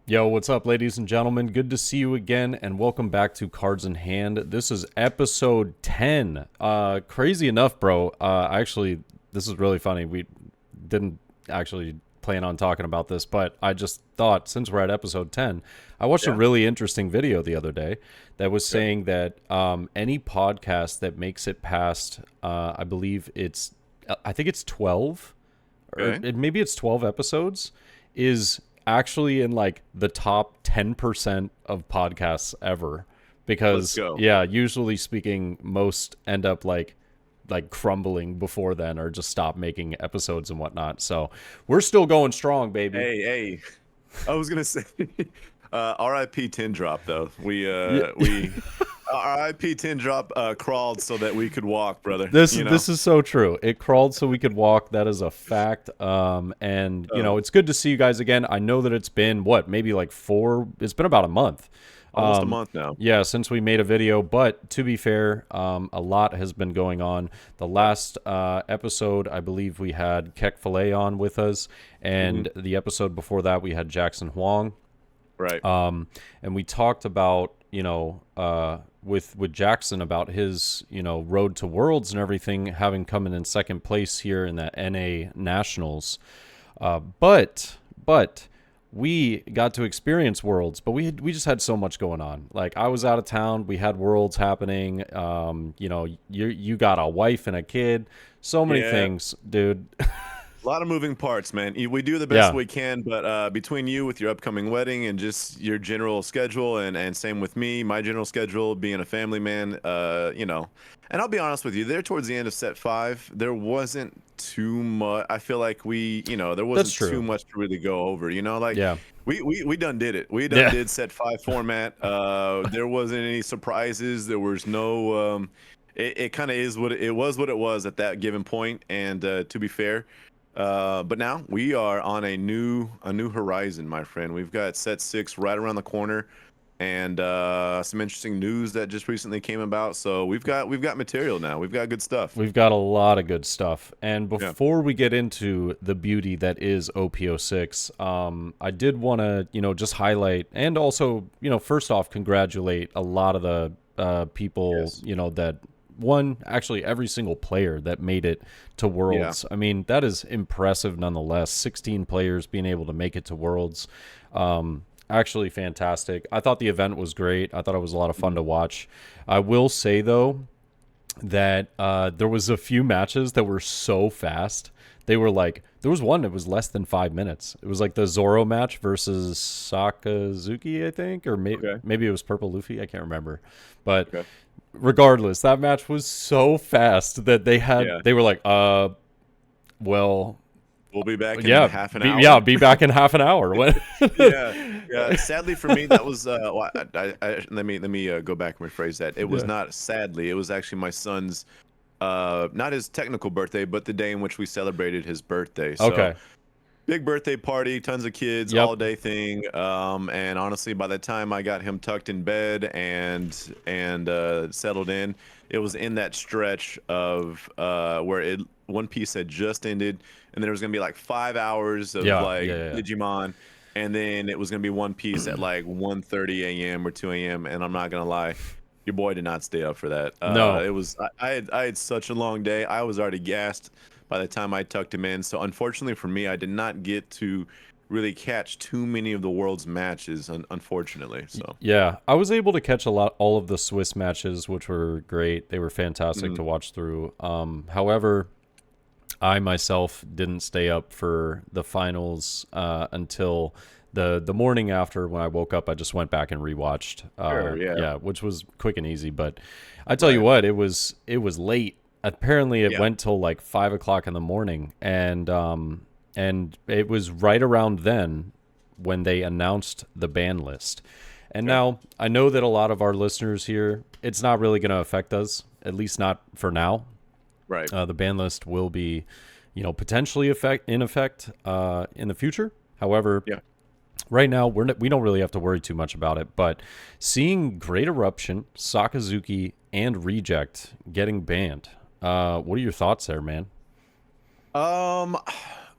Yo, what's up, ladies and gentlemen? Good to see you again, and welcome back to Cards in Hand. This is episode 10. Crazy enough, bro. This is really funny. We didn't actually plan on talking about this, but I just thought since we're at episode 10, I watched a Yeah. really interesting video the other day that was Okay. saying that any podcast that makes it past, I think it's 12, or Okay. maybe it's 12 episodes, is actually in like the top 10% of podcasts ever. Let's Because go. yeah, usually speaking, most end up like crumbling before then or just stop making episodes and whatnot. So we're still going strong, baby. Hey. I was gonna say, RIP 10 drop though. Yeah. We RIP 10 drop crawled so that we could walk, brother. This is so true. It crawled so we could walk. That is a fact. And Uh, it's good to see you guys again. I know that it's been maybe like it's been about a month. Almost a month now. Yeah, since we made a video. But to be fair, a lot has been going on. The last episode, I believe we had Kek Filet on with us, and the episode before that, we had Jackson Huang. Right. And we talked about with Jackson about his road to Worlds and everything, having come in second place here in that NA Nationals. But we got to experience Worlds, but we just had so much going on. Like, I was out of town, we had Worlds happening. You got a wife and a kid, so many Yeah. things, dude. A lot of moving parts, man. We do the best Yeah, we can, but between you with your upcoming wedding and just your general schedule, and same with me, my general schedule, being a family man, And I'll be honest with you, there towards the end of set five, there wasn't too much. I feel like there that's wasn't too true. much to really go over. Like Yeah, we done did it. We done yeah, did set five format. There wasn't any surprises. There was no. It kind of is what it was. What it was at that given point. And to be fair. But now we are on a new horizon, my friend. We've got set six right around the corner, and some interesting news that just recently came about. So we've got material now. We've got good stuff. we've got a lot of good stuff. And Yeah. before we get into the beauty that is OPO6, I did want to, just highlight and also, first off, congratulate a lot of the people, Yes. that won, actually every single player that made it to Yeah. Worlds. I mean, that is impressive nonetheless. 16 players being able to make it to Worlds. Actually fantastic. I thought the event was great. I thought it was a lot of fun to watch. I will say, though, that there was a few matches that were so fast. They were like, there was one that was less than 5 minutes. It was like the Zoro match versus Sakazuki, I think, or Okay. maybe it was Purple Luffy. I can't remember. But Okay. regardless, that match was so fast that Yeah. they were like, well, We'll be back in yeah, half an hour. be back in half an hour. Yeah. Yeah. Sadly for me, that was. Well, let me go back and rephrase that. It was Yeah. not sadly. It was actually my son's. Not his technical birthday, but the day in which we celebrated his birthday. So Okay. big birthday party, tons of kids, Yep. all day thing. And honestly, by the time I got him tucked in bed and settled in, it was in that stretch of where One Piece had just ended, and then there was gonna be like 5 hours of Yeah. like Yeah. Yeah. Digimon, and then it was gonna be One Piece at like 1:30 a.m. or 2 a.m. And I'm not gonna lie. Your boy did not stay up for that. No. It was I had such a long day. I was already gassed by the time I tucked him in. So unfortunately for me, I did not get to really catch too many of the world's matches, unfortunately. So Yeah, I was able to catch all of the Swiss matches, which were great. They were fantastic mhm, to watch through. However, I myself didn't stay up for the finals until the morning after. When I woke up, I just went back and rewatched. sure, yeah, Yeah, which was quick and easy. But I tell you right, what, it was late. Apparently, it yeah, went till like 5 o'clock in the morning, and it was right around then when they announced the ban list. And okay, now I know that a lot of our listeners here, it's not really going to affect us, at least not for now. right, The ban list will be, potentially in effect in the future. However, yeah, right now we don't really have to worry too much about it. But seeing Great Eruption, Sakazuki, and Reject getting banned, what are your thoughts there, man? um.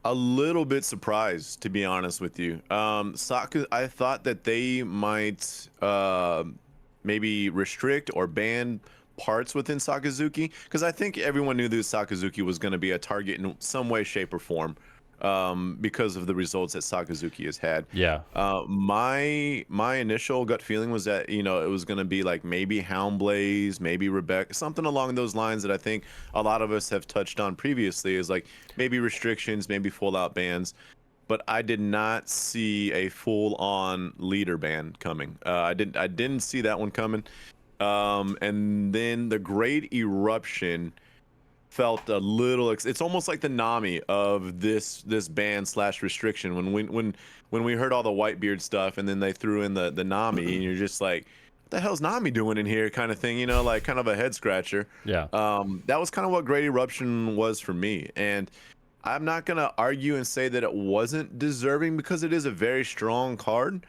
a little bit surprised, to be honest with you. I thought that they might maybe restrict or ban parts within Sakazuki, because I think everyone knew that Sakazuki was going to be a target in some way, shape, or form, because of the results that Sakazuki has had. Yeah. My initial gut feeling was that it was going to be like maybe Houndblaze, maybe Rebecca, something along those lines that I think a lot of us have touched on previously, is like maybe restrictions, maybe full out bans. But I did not see a full on leader ban coming. I didn't see that one coming. And then the Great Eruption felt a little. It's almost like the Nami of this ban slash restriction. When we heard all the Whitebeard stuff, and then they threw in the Nami, and you're just like, what the hell's Nami doing in here, kind of thing. Like kind of a head scratcher. Yeah. That was kind of what Great Eruption was for me, and I'm not gonna argue and say that it wasn't deserving, because it is a very strong card.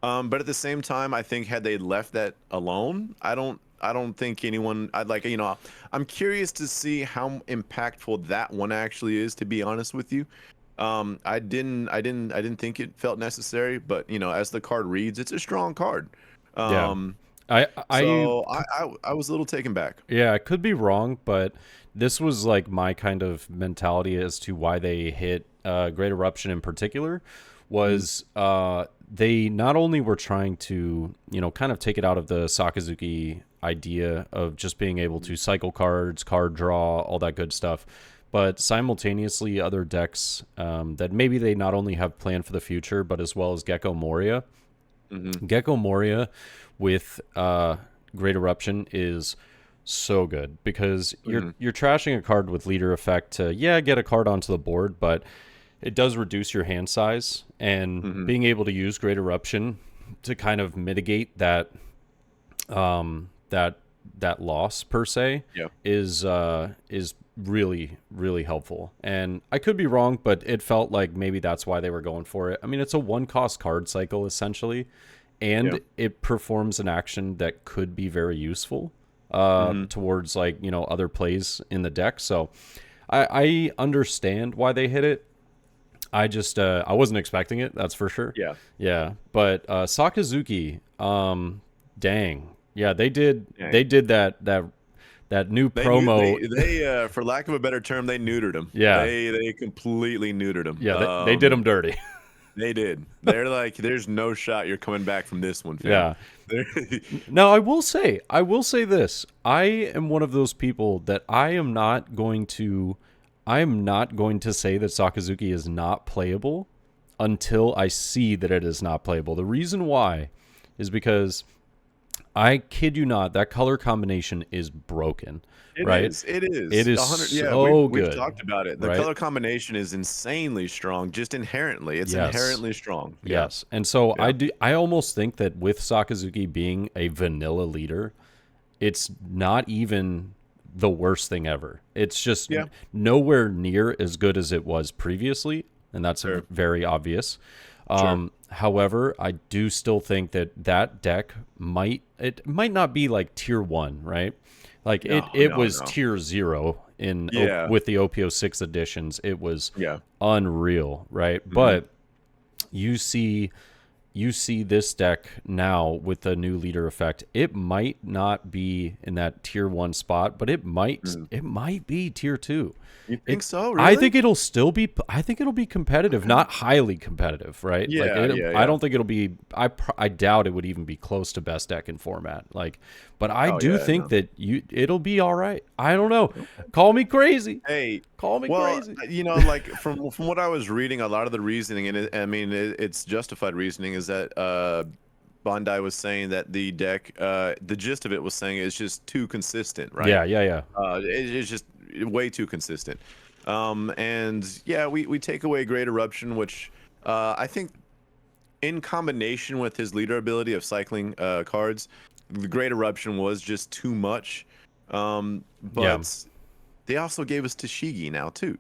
But at the same time, I think had they left that alone, I don't think anyone. I'd like I'm curious to see how impactful that one actually is. To be honest with you, I didn't think it felt necessary. But as the card reads, it's a strong card. Yeah. Um, I so I was a little taken back. Yeah, I could be wrong, but this was like my kind of mentality as to why they hit Great Eruption in particular. Was they not only were trying to, kind of take it out of the Sakazuki idea of just being able to cycle cards, card draw, all that good stuff, but simultaneously other decks that maybe they not only have planned for the future, but as well as Gecko Moria. Gecko Moria with Great Eruption is so good, because you're trashing a card with leader effect to get a card onto the board, but it does reduce your hand size, and being able to use Great Eruption to kind of mitigate that that loss per se is really, really helpful. And I could be wrong, but it felt like maybe that's why they were going for it. I mean, it's a 1-cost card cycle essentially, and it performs an action that could be very useful towards like other plays in the deck. So I understand why they hit it. I just I wasn't expecting it, that's for sure. Yeah. But Sakazuki, dang. Yeah, they did that new promo. They for lack of a better term, they neutered him. Yeah. They completely neutered him. Yeah, they did him dirty. They did. They're like, there's no shot you're coming back from this one, fam. Yeah. Now, I will say this. I am one of those people that I am not going to say that Sakazuki is not playable until I see that it is not playable. The reason why is because, I kid you not, that color combination is broken. It right? is. It is. It is so good. We've talked about it. The color combination is insanely strong, just inherently. It's inherently strong. Yes. And so I almost think that with Sakazuki being a vanilla leader, it's not even the worst thing ever. It's just nowhere near as good as it was previously, and that's very obvious. However, I do still think that deck might not be like tier 1, right? Like it was tier 0 in with the OPO 6 editions. It was unreal, right? But you see this deck now with the new leader effect. It might not be in that tier 1 spot, but it might be tier 2. You think so? Really? I think it'll still be. I think it'll be competitive, not highly competitive, right? I don't think it'll be. I doubt it would even be close to best deck in format. But I do think that it'll be all right. I don't know. Call me crazy. Hey, call me crazy. Like from what I was reading, a lot of the reasoning, and it's justified reasoning, is that Bandai was saying that the deck, the gist of it was saying it's just too consistent, right? Yeah. It's just way too consistent. And we take away Great Eruption, which I think in combination with his leader ability of cycling cards, the Great Eruption was just too much. But they also gave us Tashigi now too,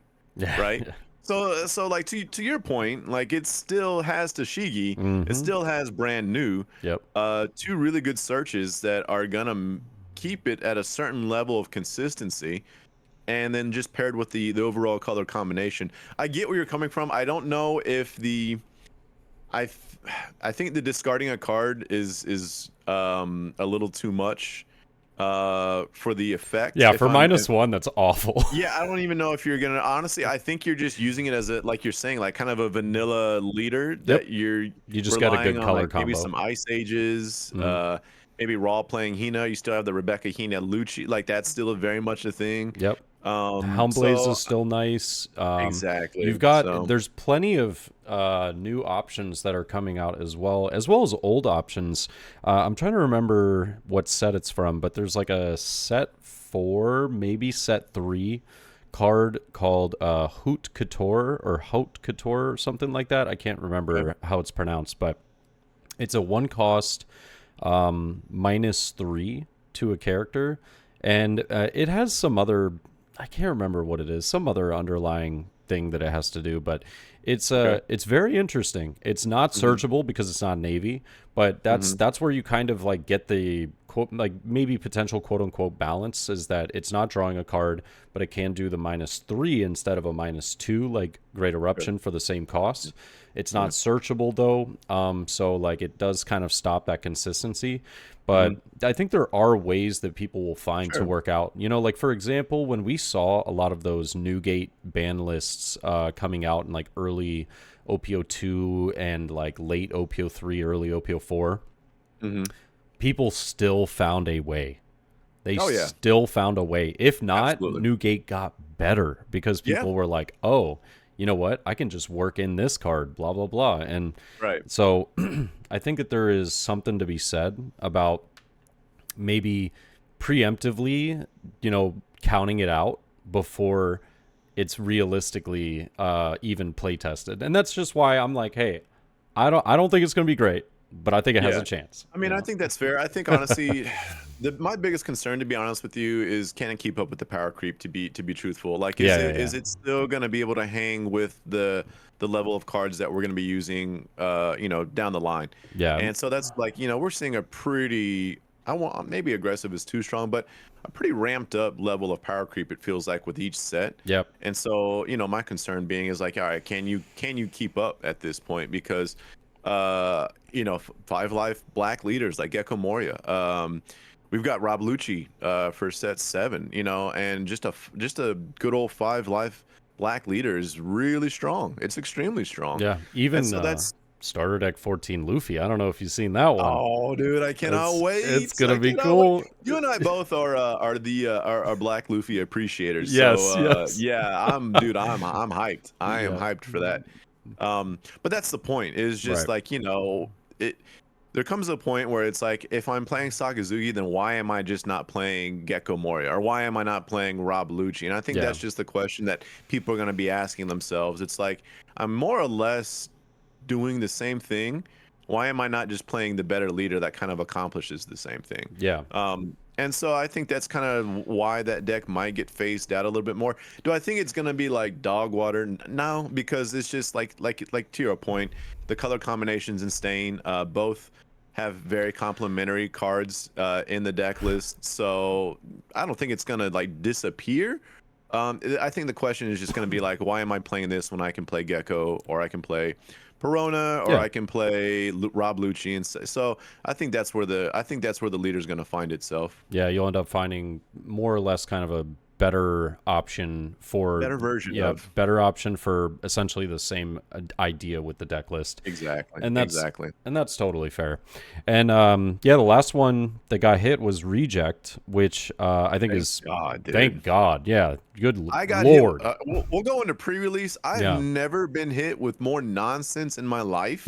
right? So like to your point, like it still has Tashigi, it still has brand new. Two really good searches that are gonna keep it at a certain level of consistency. and then just paired with the overall color combination. I get where you're coming from. I don't know if I th- I think the discarding a card is a little too much for the effect. Yeah, If for I'm -1, that's awful. Yeah, I don't even know if you're gonna honestly. I think you're just using it as a, like you're saying, like kind of a vanilla leader Yep. that you're You just got a relying good on, color like maybe combo. some Ice Ages, Mhm. maybe Raw playing Hina. You still have the Rebecca Hina Lucci, like that's still very much a thing. Yep. Helmblaze So is still nice. You've exactly. got So there's plenty of new options that are coming out as well as old options. I'm trying to remember what set it's from, but there's like a set 4, maybe set 3 card called Hoot Couture or Haute Couture or something like that. I can't okay, remember how it's pronounced, but it's a one cost -3 to a character, and it has some other, I can't remember what it is, some other underlying thing that it has to do, but okay, it's very interesting. It's not hmm searchable because it's not navy, but hmm that's where you kind of like get the quote, like maybe potential quote unquote balance, is that it's not drawing a card, but it can do the -3 instead of a -2, like Great okay, Eruption for the same cost. It's not yeah, searchable though, so like it does kind of stop that consistency. But hmm I think there are ways that people will find to sure, work out. You know, like for example, when we saw a lot of those Newgate ban lists coming out in like early OPO2 and like late OPO3, early OPO4, hmm people still found a way. They oh yeah, still found a way. If not, absolutely, Newgate got better because yeah, people were like, oh, you know what? I can just work in this card, blah, blah, blah. And right, so I think that there is something to be said about maybe preemptively, counting it out before it's realistically even play tested. And that's just why I'm like, hey, I don't think it's going to be great, but I think it has yeah. a chance, I mean, I think that's fair. I think honestly, my biggest concern, to be honest with you, is can it keep up with the power creep? To be truthful, like Yeah, yeah, yeah. is it still going to be able to hang with the level of cards that we're going to be using, down the line? Yeah. And so that's like, we're seeing a pretty, I want, maybe aggressive is too strong, but a pretty ramped up level of power creep. It feels like with each set. Yep. And so, my concern being is like, all right, can you keep up at this point? Because five life black leaders like Gecko Moria. We've got Rob Lucci for set 7, and just a good old 5 life black leader is really strong. It's extremely strong. Yeah. And Even so that's starter deck 14 Luffy. I don't know if you've seen that one. oh dude, I cannot It's wait. gonna I be cannot wait. cool. You and I both are the are black Luffy appreciators. So Yes, yes. yeah, I'm hyped. I am Yeah. hyped for that. But that's the point, is just Right. like, it there comes a point where it's like, if I'm playing Sakazuki, then why am I just not playing Gecko Moria, or why am I not playing Rob Lucci? And I think Yeah. that's just the question that people are going to be asking themselves. It's like, I'm more or less doing the same thing. Why am I not just playing the better leader that kind of accomplishes the same thing? Yeah. And so I think that's kind of why that deck might get phased out a little bit more. Do I think it's gonna be like dog water? No, because it's just like to your point, the color combinations in Stain both have very complementary cards in the deck list. So I don't think it's gonna like disappear. I think the question is just gonna be like, why am I playing this when I can play Gecko, or I can play Perona, or Yeah. I can play Rob Lucci, and so I think that's where the leader's going to find itself. Yeah, you'll end up finding more or less kind of a better option for, Better version yeah, of better option for essentially the same idea with the deck list. exactly, And that's exactly. totally fair. And yeah, the last one that got hit was Reject, which I think Thank is, God, thank dude. God. Yeah, good I got hit. lord. We'll go into pre-release. I've Yeah. never been hit with more nonsense in my life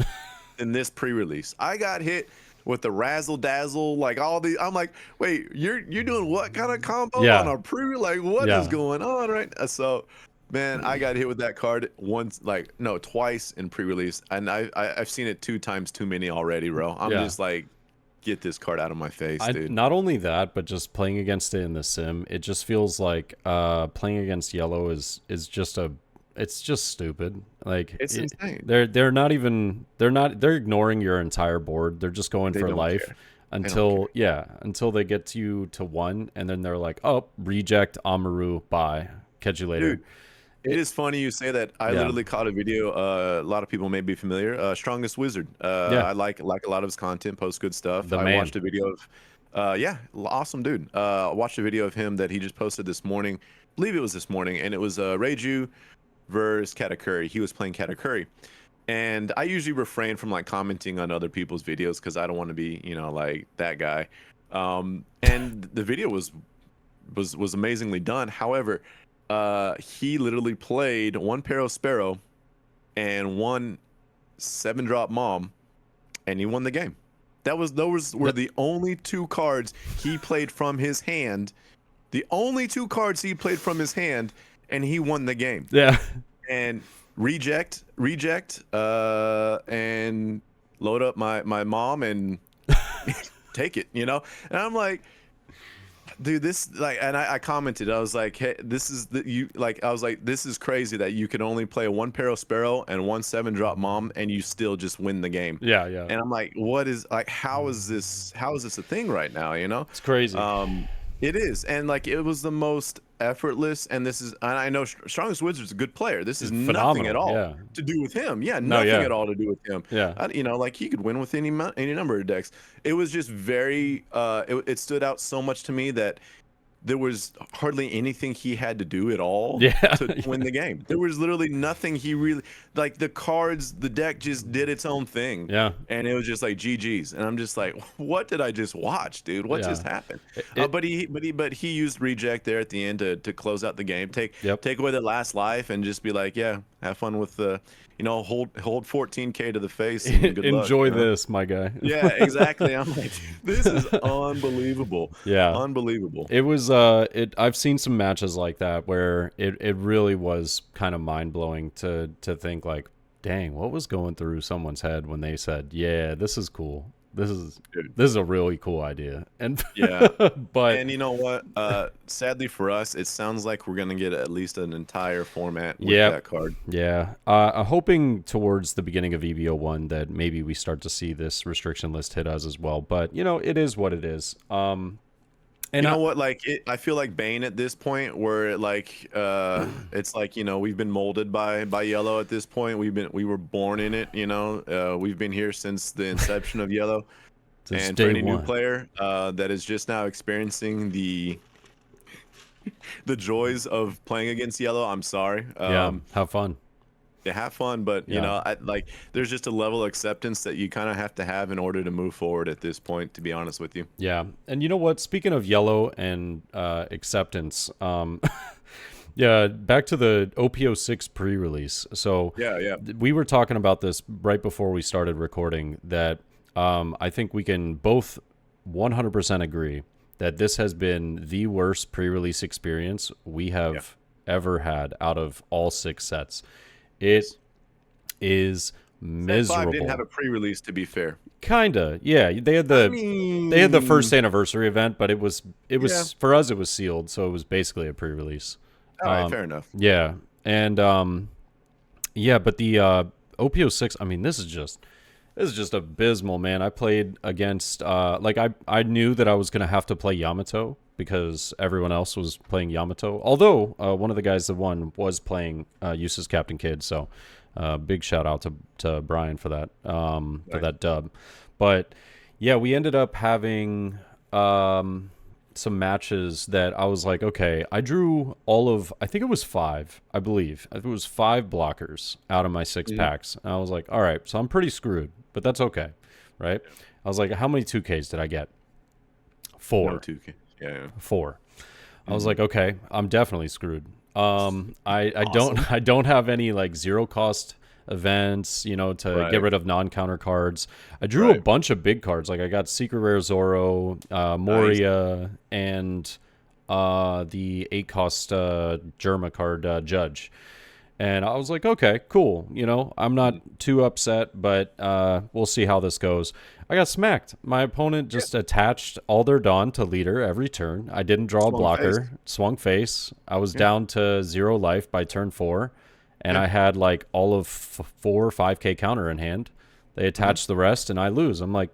than this pre-release. I got hit with the razzle dazzle, like all the. I'm like, wait, you're doing what kind of combo on Yeah. a pre? Like, what is Yeah. going on right? So, man, I got hit with that card once, like no, twice in pre-release, and I've seen it 2 times too many already, bro. I'm Yeah. just like, get this card out of my face, I dude. not only that, but just playing against it in the sim, it just feels like playing against yellow is just it's just stupid. Like It's insane. they're not even they're ignoring your entire board. They're just going They for don't life. care. I don't care. until they get you to 1, and then they're like, oh, reject Amaru, bye, catch you later. Dude, it is funny you say that. I Yeah, literally caught a video. A lot of people may be familiar. Strongest Wizard. yeah, I like a lot of his content. Posts good stuff. the I man. watched a video of. Yeah, awesome dude. I watched a video of him that he just posted this morning. I believe it was this morning, and it was Reiju versus Katakuri. He was playing Katakuri, and I usually refrain from like commenting on other people's videos because I don't want to be, like that guy. And the video was amazingly done. However, he literally played one Pero Sparrow and one 7-drop Mom, and he won the game. Those were the only two cards he played from his hand. The only two cards he played from his hand, and he won the game. Yeah, And reject, and load up my mom and take it, And I'm like, dude, this like, and I commented, I was like, hey, this is I was like, this is crazy that you can only play one Pero Sparrow and one 7-drop Mom, and you still just win the game. yeah. And I'm like, what is like, how is this a thing right now? It's crazy. It is, and like it was the most effortless. And this is, and I know Strongest Wizard's a good player. This is nothing Phenomenal, at all yeah. to do with him. Yeah, No, nothing yeah. at all to do with him. Yeah. Like he could win with any number of decks. It was just very, it stood out so much to me that there was hardly anything he had to do at all to win the game. There was literally nothing he really, like the cards, the deck just did its own thing. Yeah. And it was just like GG's. And I'm just like, what did I just watch, dude? What just happened? But he used reject there at the end to close out the game. Take away the last life and just be like, yeah, have fun with the, hold 14K to the face. And good luck, Enjoy this, my guy. Yeah, exactly. I'm like, this is unbelievable. Yeah. Unbelievable. It was I've seen some matches like that where it really was kind of mind-blowing to think like, dang, what was going through someone's head when they said, yeah, this is cool. This is a really cool idea. And yeah. But and you know what? Sadly for us, it sounds like we're gonna get at least an entire format with that card. Yeah. I'm hoping towards the beginning of EVO1 that maybe we start to see this restriction list hit us as well. But it is what it is. And you know what? Like, I feel like Bane at this point, where it's like we've been molded by Yellow at this point. We were born in it. We've been here since the inception of Yellow. And for any new player that is just now experiencing the joys of playing against Yellow, I'm sorry. Have fun. Yeah, have fun, but there's just a level of acceptance that you kind of have to have in order to move forward at this point, to be honest with you. Yeah. And you know what? Speaking of Yellow and acceptance, yeah, back to the OPO6 pre-release. So we were talking about this right before we started recording that I think we can both 100% agree that this has been the worst pre-release experience we have ever had out of all 6 sets. It is miserable. Set 5 didn't have a pre-release, to be fair. Kinda, yeah. They had the first anniversary event, but it was for us it was sealed, so it was basically a pre-release. All right, fair enough. Yeah, and but the OPO6, I mean, this is just abysmal, man. I played against I knew that I was gonna have to play Yamato because everyone else was playing Yamato. Although one of the guys that won was playing Usa's Captain Kid, so big shout out to Brian for that for that dub. But yeah, we ended up having some matches that I was like, okay, I drew I think it was 5, I believe. I think it was 5 blockers out of my 6 packs. And I was like, all right, so I'm pretty screwed, but that's okay, right? I was like, how many 2Ks did I get? 4. No 2K. Yeah. 4. I was like, okay, I'm definitely screwed. I don't have any like 0 cost events, to get rid of non-counter cards. I drew a bunch of big cards. Like I got Secret Rare Zoro, Moria, and the 8 cost Germa card Judge. And I was like, okay, cool. I'm not too upset, but we'll see how this goes. I got smacked. My opponent just attached all their Dawn to leader every turn. I didn't draw a blocker. Swung face. I was down to 0 life by turn 4. And I had like all of 4 or 5K counter in hand. They attached the rest, and I lose. I'm like,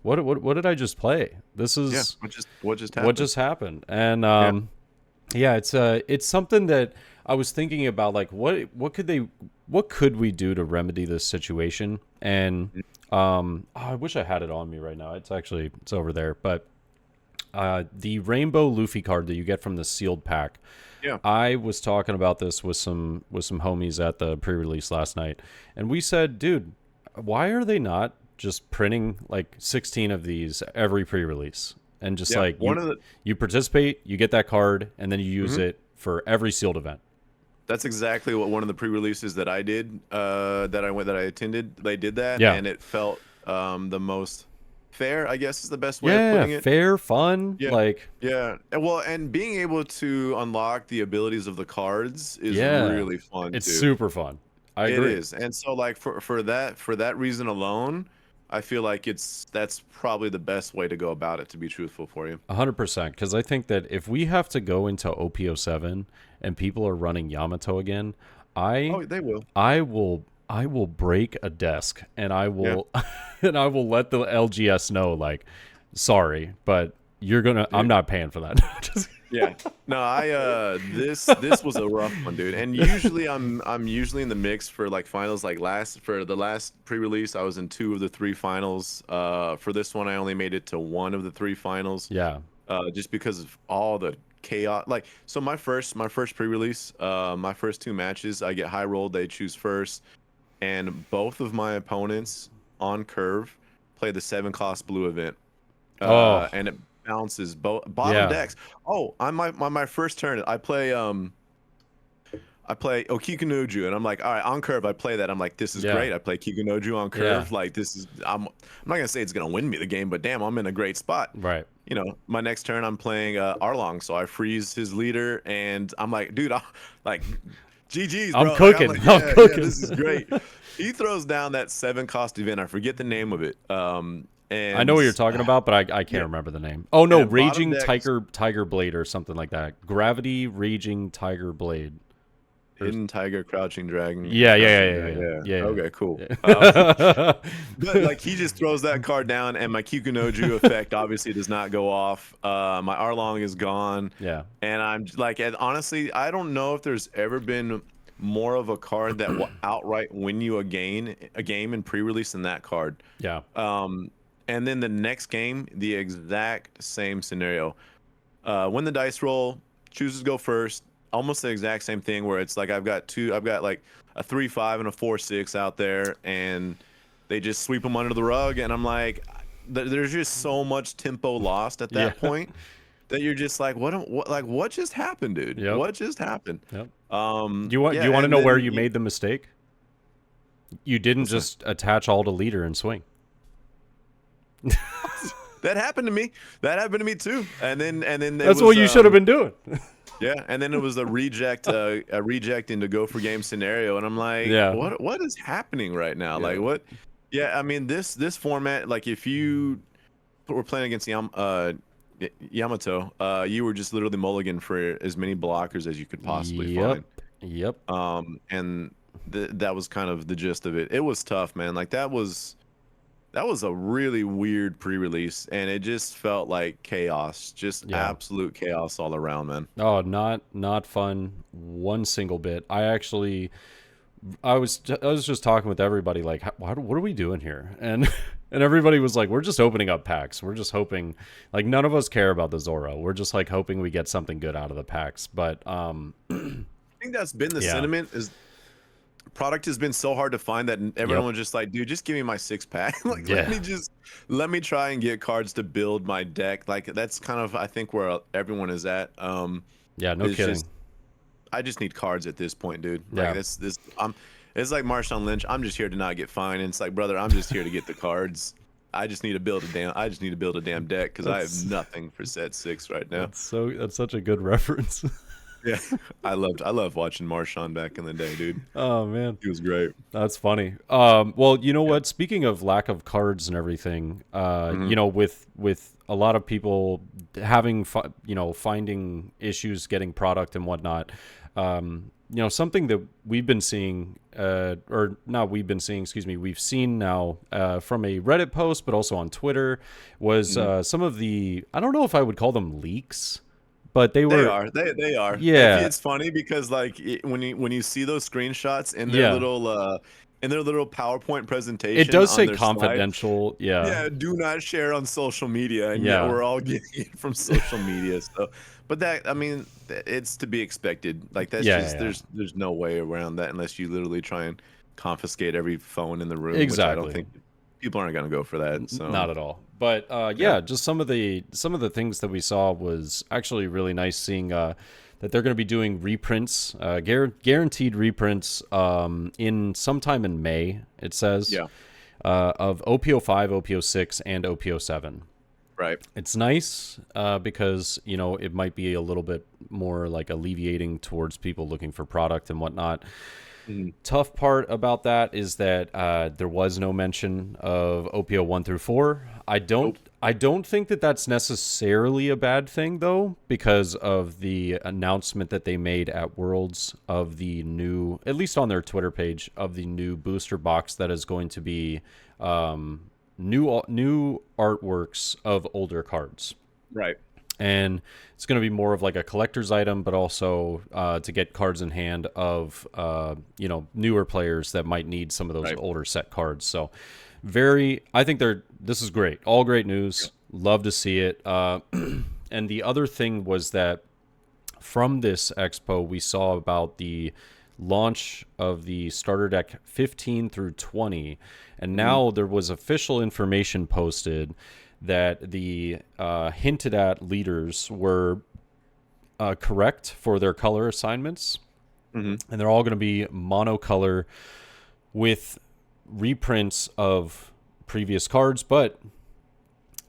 what did I just play? This Yeah. is What just happened? what just happened. And Yeah. yeah, it's something that I was thinking about, like what could we do to remedy this situation? And I wish I had it on me right now. It's over there, but the rainbow Luffy card that you get from the sealed pack. Yeah. I was talking about this with some homies at the pre-release last night, and we said, dude, why are they not just printing like 16 of these every pre-release, and just Yeah. like One of the you participate, you get that card, and then you use Mhm. it for every sealed event. That's exactly what one of the pre-releases that I did, that I attended, they did that, Yeah. and it felt the most fair, I guess is the best way of Yeah, putting it. fair, fun, Yeah. like Yeah. Well, and being able to unlock the abilities of the cards is yeah, really fun it's too. super fun. I It agree. is. And so like for that reason alone, I feel like that's probably the best way to go about it, to be truthful for you. 100%, because I think that if we have to go into OPO7 and people are running Yamato again, I Oh, they will. I will break a desk, and I Yeah. will and I will let the LGS know, like, sorry, but I'm Dude. not paying for that. Just- Yeah. No, this was a rough one, dude. And usually I'm usually in the mix for like finals. Like for the last pre-release, I was in 2 of the 3 finals. For this one, I only made it to 1 of the 3 finals. yeah. Just because of all the chaos. Like, so my first pre-release, my first 2 matches, I get high rolled. They choose first, and both of my opponents on curve play the 7-cost blue event. Oh, And it bounces both bottom yeah. decks. Oh, on my first turn, I play Okikunoju, and I'm like, all right, on curve, I play that. I'm like, this is Yeah. great. I play Kikunoju on Yeah. curve. Like, I'm not gonna say it's gonna win me the game, but damn, I'm in a great spot. Right. My next turn, I'm playing Arlong, so I freeze his leader, and I'm like, dude, like, GG's, bro. I'm Like, cooking. like, I'm yeah, cooking. this is great. He throws down that 7-cost event. I forget the name of it. I know what you're And talking about, but I can't yeah, remember the name. Oh no, and bottom Raging decks, Tiger Blade or something like that. Gravity Raging Tiger Blade. Or- Hidden Tiger, Crouching Dragon. Yeah, yeah, Crouching yeah, yeah, Dragon, yeah, yeah. Okay, cool. Yeah. But like he just throws that card down, and my Kikunoju effect obviously does not go off. My Arlong is gone, Yeah. and I'm like, and honestly, I don't know if there's ever been more of a card that will outright win you a game in pre-release than that card. Yeah. And then the next game, the exact same scenario. When the dice roll, chooses go first. Almost the exact same thing where it's like I've got like a 3-5 and a 4-6 out there, and they just sweep them under the rug, and I'm like, there's just so much tempo lost at that Yeah. point that you're just like, what just happened, dude? Yep. What just happened? Yep. Um, Do you want yeah, to and know where then you made the mistake? You didn't What's that? just attach all to leader and swing. That happened to me. That happened to me too. And then it That's was, what you should have been doing. Yeah, and then it was a reject into go for game scenario, and I'm like, Yeah. what is happening right now? Yeah. Like what? Yeah, I mean this format, like if you were playing against Yamato, you were just literally mulligan for as many blockers as you could possibly find. Yep. And that was kind of the gist of it. It was tough, man. Like that was a really weird pre-release, and it just felt like chaos, just Yeah. absolute chaos all around, man. Oh, not fun one single bit. I was just talking with everybody, like, what are we doing here? And and everybody was like, we're just opening up packs. We're just hoping, like, none of us care about the Zoro. We're just like hoping we get something good out of the packs. But I think that's been the Yeah. sentiment. Is product has been so hard to find that everyone Yep. was just like, dude, just give me my 6-pack. Like Yeah. let me try and get cards to build my deck. Like that's kind of I think where everyone is at. Yeah, no It's kidding. I just need cards at this point, dude. Yeah. Like it's like Marshawn Lynch. I'm just here to not get fined. And it's like, brother, I'm just here to get the cards. I just need to build a damn deck because I That's- have nothing for set 6 right now. That's such a good reference. Yeah. I loved watching Marshawn back in the day, dude. Oh man. He was great. That's funny. Well, you know what? Speaking of lack of cards and everything, you know, with a lot of people having, finding issues getting product and whatnot, something that we've been seeing, or not we've been seeing, excuse me, we've seen now from a Reddit post, but also on Twitter, was Mhm. some of the, I don't know if I would call them leaks, but they They were, are. They are. yeah, It's funny because like when you see those screenshots yeah. in their little PowerPoint It presentation does on say their slide, confidential. Yeah, yeah, do not share on social media, and yet yeah, we're all getting it from social media. So, but that, I mean, it's to be expected. Like that's yeah, yeah, just yeah. there's no way around that unless you literally try and confiscate every phone in the room, which I don't Exactly. think people aren't gonna go for that. So Not at all. But yeah. yeah, just some of the things that we saw was actually really nice seeing that they're going to be doing reprints, guaranteed reprints in sometime in May. It says Yeah. of OPO5, OPO6, and OPO7. Right. It's nice because it might be a little bit more like alleviating towards people looking for product and whatnot. Mhm. Tough part about that is that there was no mention of OPO 1 through 4. I don't Nope. I don't think that that's necessarily a bad thing though, because of the announcement that they made at Worlds of the new, at least on their Twitter page, of the new booster box that is going to be new artworks of older cards. Right. And it's going to be more of like a collector's item, but also to get cards in hand of newer players that might need some of those Right. older set cards. So I think this is great, all great news. Love to see it. And the other thing was that from this expo, we saw about the launch of the starter deck 15 through 20, and Mhm. now there was official information posted that the hinted at leaders were correct for their color assignments, Mhm. and they're all going to be monocolor with reprints of previous cards, but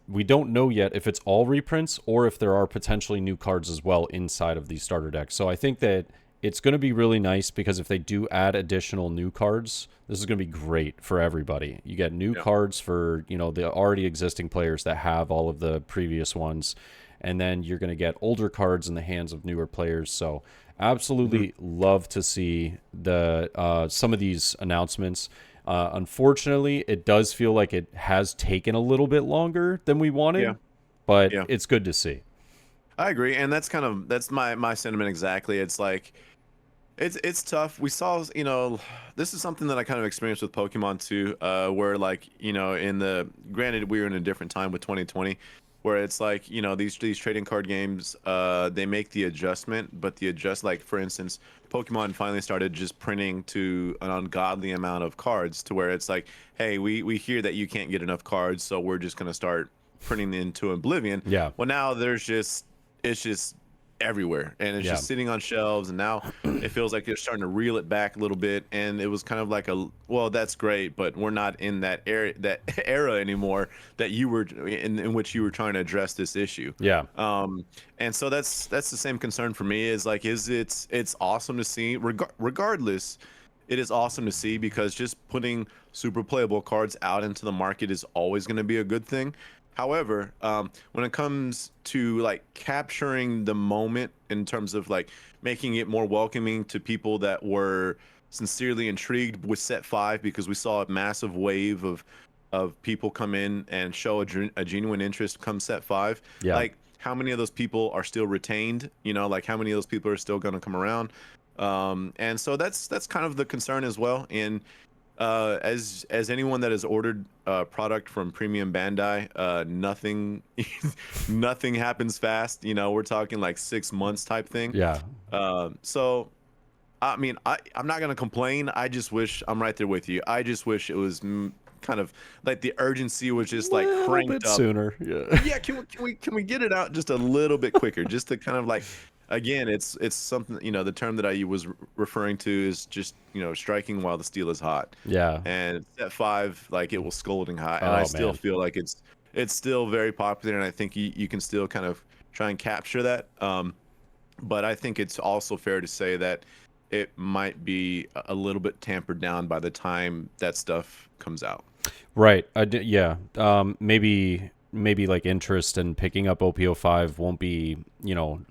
we don't know yet if it's all reprints or if there are potentially new cards as well inside of these starter decks. So I think that it's going to be really nice because if they do add additional new cards, this is going to be great for everybody. You get new Yeah. cards for, the already existing players that have all of the previous ones, and then you're going to get older cards in the hands of newer players. So Mhm. absolutely love to see the some of these announcements. Unfortunately, it does feel like it has taken a little bit longer than we Yeah. wanted, but Yeah. it's good to see. I agree, and that's my sentiment exactly. It's like it's tough. We saw, this is something that I kind of experienced with Pokemon too, where like, in the granted we were in a different time with 2020, where it's like, these trading card games, they make the adjustment, but like for instance, Pokemon finally started just printing to an ungodly amount of cards to where it's like, hey, we hear that you can't get enough cards, so we're just gonna start printing into oblivion. Yeah, Well, now it's just everywhere, and it's yeah, just sitting on shelves, and now it feels like they're starting to reel it back a little bit, and it was kind of like well, that's great, but we're not in that era anymore that you were in which you were trying to address this issue. yeah. um and so that's the same concern for me, is like, it's awesome to see, regardless, it is awesome to see, because just putting super playable cards out into the market is always going to be a good thing. However, when it comes to like capturing the moment in terms of like making it more welcoming to people that were sincerely intrigued with set 5, because we saw a massive wave of people come in and show a genuine interest come set 5. Yeah. Like, how many of those people are still retained? Like, how many of those people are still going to come around? And so that's kind of the concern as well. And as anyone that has ordered product from Premium Bandai, nothing nothing happens fast. We're talking like 6 months type thing. Yeah. So I mean, I'm not gonna complain. I just wish, I'm right there with you. I just wish it was kind of like the urgency was just like Little cranked bit up. sooner. Yeah. Yeah, can we get it out just a little bit quicker, just to kind of like, again, it's something, the term that I was referring to is just, striking while the steel is hot. Yeah. And set 5, like, it was scalding hot, and I Oh still man. feel like it's still very popular, and I think you can still kind of try and capture that. But I think it's also fair to say that it might be a little bit tampered down by the time that stuff comes out. Right. Yeah. Maybe maybe like interest in picking up OPO5 won't be,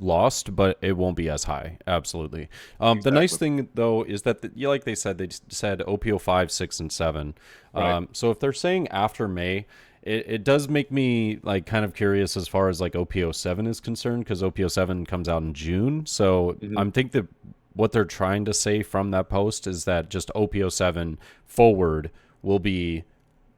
lost, but it won't be as high. Absolutely. The nice Exactly. thing though is that like they said OPO5, 6, and 7. Right. So if they're saying after May, it does make me like kind of curious as far as like OPO7 is concerned, because OPO7 comes out in June. So Mhm. I'm think that what they're trying to say from that post is that just OPO7 forward will be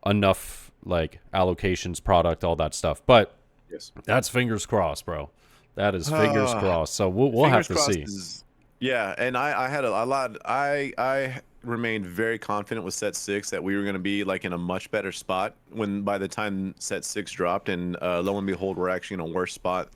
enough like allocations, product, all that stuff. But Yes. that's fingers crossed, bro. That is fingers Ah, crossed. So we'll have fingers to crossed see. is yeah, and I had a lot. I remained very confident with set six that we were going to be like in a much better spot when by the time set six dropped, and lo and behold, we're actually in a worse spot.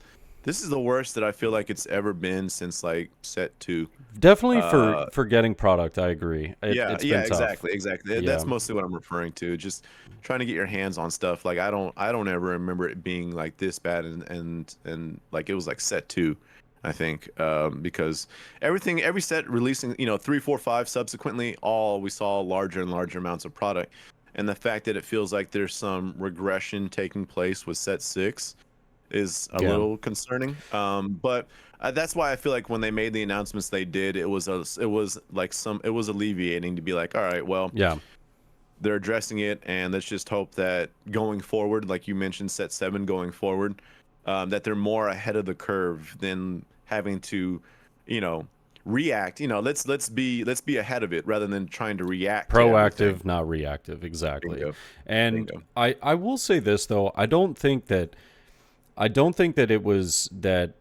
This is the worst that I feel like it's ever been since like set two. Definitely Uh, for getting product, I agree. yeah, It's yeah, been tough. exactly. That's Yeah. mostly what I'm referring to. Just trying to get your hands on stuff. Like I don't ever remember it being like this bad, and like it was like set two, I think, because every set releasing, 3, 4, 5 subsequently, all we saw larger and larger amounts of product, and the fact that it feels like there's some regression taking place with set six is a Yeah. little concerning. But that's why I feel like when they made the announcements they did, it was like it was alleviating to be like, all right, well, Yeah. they're addressing it, and let's just hope that going forward, like you mentioned, set seven going forward, that they're more ahead of the curve than having to, you know, react. Let's be ahead of it rather than trying to react to everything. Proactive, not reactive. Exactly. Bingo, And bingo. I will say this though, I don't think that it was that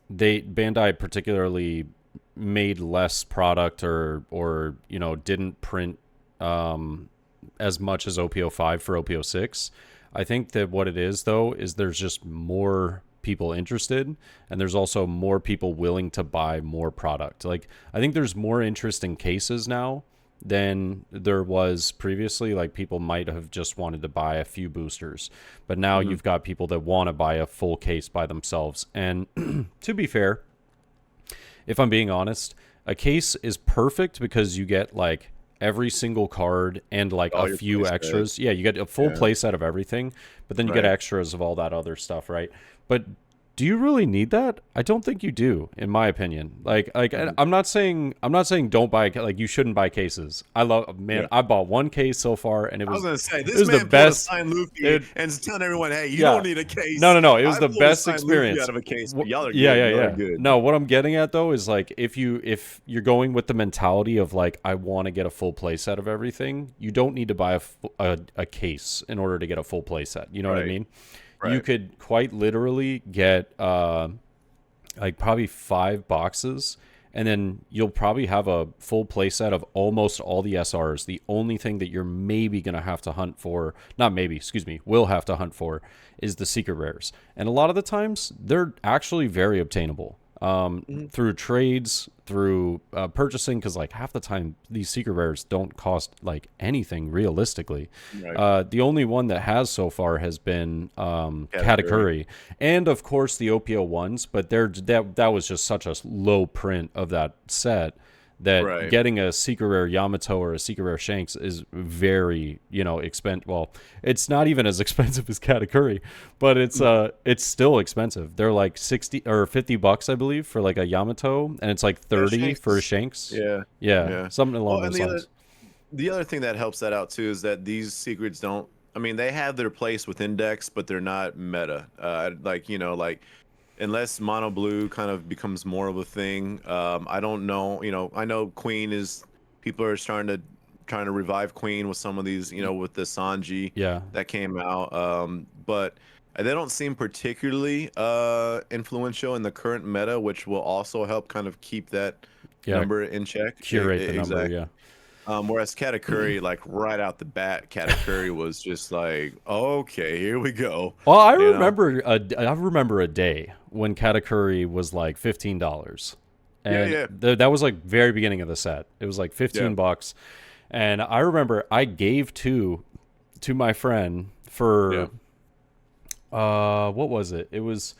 they Bandai particularly made less product or didn't print as much as OPO5 for OPO6. I think that what it is though is there's just more people interested, and there's also more people willing to buy more product. Like I think there's more interest in cases now than there was previously. Like people might have just wanted to buy a few boosters, but now Hmm. you've got people that want to buy a full case by themselves. And to be fair, if I'm being honest, a case is perfect because you get like every single card and like a All your few place set. extras. Yeah, you get a full Yeah. play set of everything, but then you get Right. extras of all that other stuff, right? But do you really need that? I don't think you do, in my opinion. Like Mhm. I'm not saying don't buy, like you shouldn't buy cases. I love, man, Yeah. I bought one case so far and it I was was gonna say it this was the man pulled a best. signed Luffy It and is telling everyone, "Hey, you don't Yeah. need a No, case. no, no. It was I the pulled a best signed Luffy out experience. of a case." But y'all are Yeah, good. yeah, Y'all are yeah. good. No, what I'm getting at though is like if you're going with the mentality of like I want to get a full play set of everything, you don't need to buy a case in order to get a full play set. You know what I Right. mean? You Right. could quite literally get like probably 5 boxes, and then you'll probably have a full playset of almost all the SRs. The only thing that you're maybe gonna have to hunt for, not maybe, excuse me, will have to hunt for, is the secret rares. And a lot of the times, they're actually very obtainable Mhm. through trades, through purchasing, because like half the time these secret rares don't cost like anything realistically. Right. The only one that has so far has been Category. Katakuri, and of course the OPO ones, but that was just such a low print of that set that Right. getting a secret rare Yamato or a secret rare Shanks is very expensive. Well, it's not even as expensive as Katakuri, but it's still expensive. They're like 60 or $50, I believe, for like a Yamato, and it's like Yeah, 30 Shanks for a is. Shanks. Yeah. Yeah, Yeah. something along Well, and those lines. the other thing that helps that out too is that these secrets don't. I mean, they have their place with index, but they're not meta. Like like unless mono blue kind of becomes more of a thing. I don't know. I know Queen is people are trying to revive Queen with some of these. With the Sanji Yeah, that came out. But they don't seem particularly influential in the current meta, which will also help kind of keep that yeah, number in check. curate the number. Exactly. Yeah. Whereas Katakuri, like right out the bat, Katakuri was just like, okay, here we go. Well, I You know? remember a day when Katakuri was like $15, Yeah, and yeah, that was like very beginning of the set. It was like yeah, $15, and I remember I gave two to my friend yeah. for what was it? It was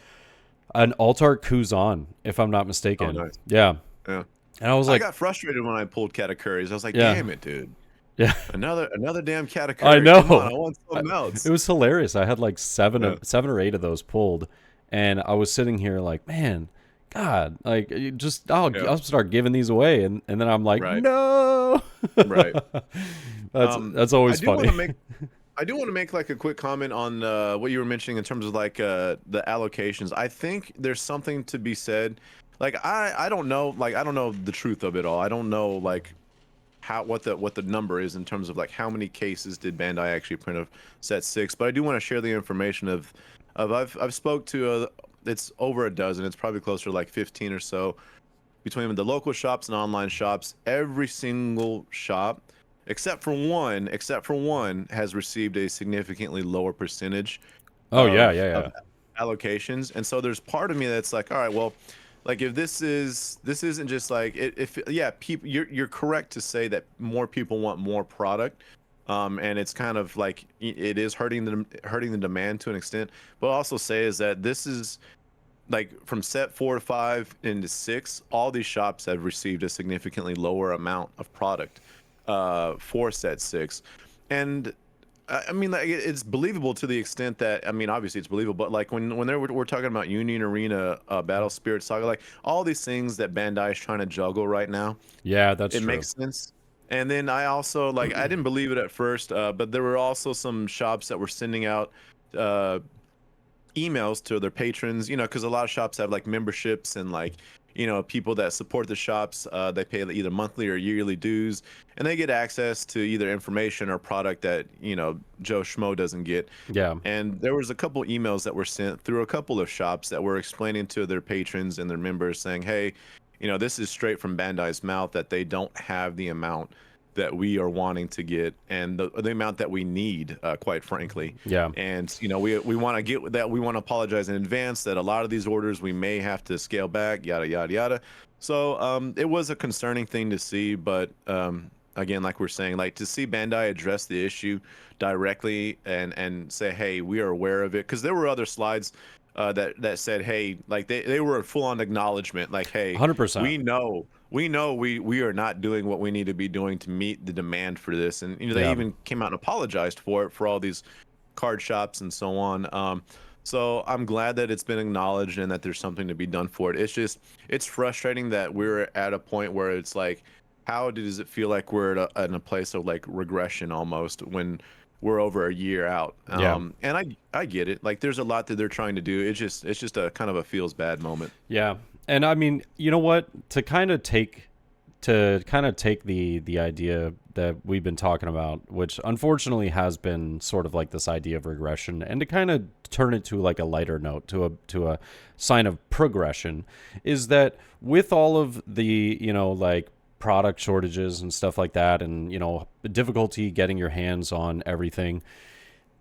an Altar Kuzan, if I'm not Oh, mistaken. nice. Yeah, Yeah. and I was I like, got frustrated when I pulled Katakuri's. I was like, yeah. damn it, dude. Yeah, Another damn I category. Come on, know. I want something It else. was hilarious. I had like Yeah. seven or eight of those pulled, and I was sitting here like, man, God, like you just Yeah. I'll start giving these away, and then I'm like, Right. no. Right. That's I always do want funny. to make I do want to make like a quick comment on what you were mentioning in terms of like the allocations. I think there's something to be said. Like I don't know, like I don't know the truth of it all. I don't know like how what the number is in terms of like how many cases did Bandai actually print of set 6, but I do want to share the information of I've spoke to it's over a dozen. It's probably closer to like 15 or so between the local shops and online shops. Every single shop except for one has received a significantly lower percentage Oh yeah, of yeah, allocations. And so there's part of me that's like, all right, well, like if this isn't just like if yeah, people, you're correct to say that more people want more product. And it's kind of like it is hurting the demand to an extent, but I'll also say is that this is like from set 4 to 5 into 6, all these shops have received a significantly lower amount of product for set 6. And I mean, like it's believable to the extent that I mean, obviously it's believable, but like when we're talking about Union Arena, Battle Spirit Saga, like all these things that Bandai is trying to juggle right now, yeah. That's it true. makes sense. And then I also like I didn't believe it at first, but there were also some shops that were sending out uh, emails to their patrons, you know, because a lot of shops have like memberships and like, you know, people that support the shops, they pay either monthly or yearly dues, and they get access to either information or product that, you know, Joe Schmo doesn't get. Yeah, And there was a couple emails that were sent through a couple of shops that were explaining to their patrons and their members saying, hey, you know, this is straight from Bandai's mouth that they don't have the amount that we are wanting to get and the amount that we need, quite frankly. yeah. And you know, we want to get that. We want to apologize in advance that a lot of these orders we may have to scale back, yada yada yada. So it was a concerning thing to see, but again, like we're saying, like to see Bandai address the issue directly and say, hey, we are aware of it, because there were other slides that said, hey, like they were a full on acknowledgement, like, hey, 100%. we are not doing what we need to be doing to meet the demand for this. And you know, they Yeah. even came out and apologized for it for all these card shops and so on. So I'm glad that it's been acknowledged and that there's something to be done for it. It's just it's frustrating that we're at a point where it's like, how does it feel like we're in a place of like regression almost when we're over a year out? Yeah. And I get it. Like there's a lot that they're trying to do. It's just a kind of a feels bad moment. Yeah. And I mean, you know what? To kind of take the idea that we've been talking about, which unfortunately has been sort of like this idea of regression, and to kind of turn it to like a lighter note, to a sign of progression, is that with all of the, you know, like product shortages and stuff like that, and you know, difficulty getting your hands on everything,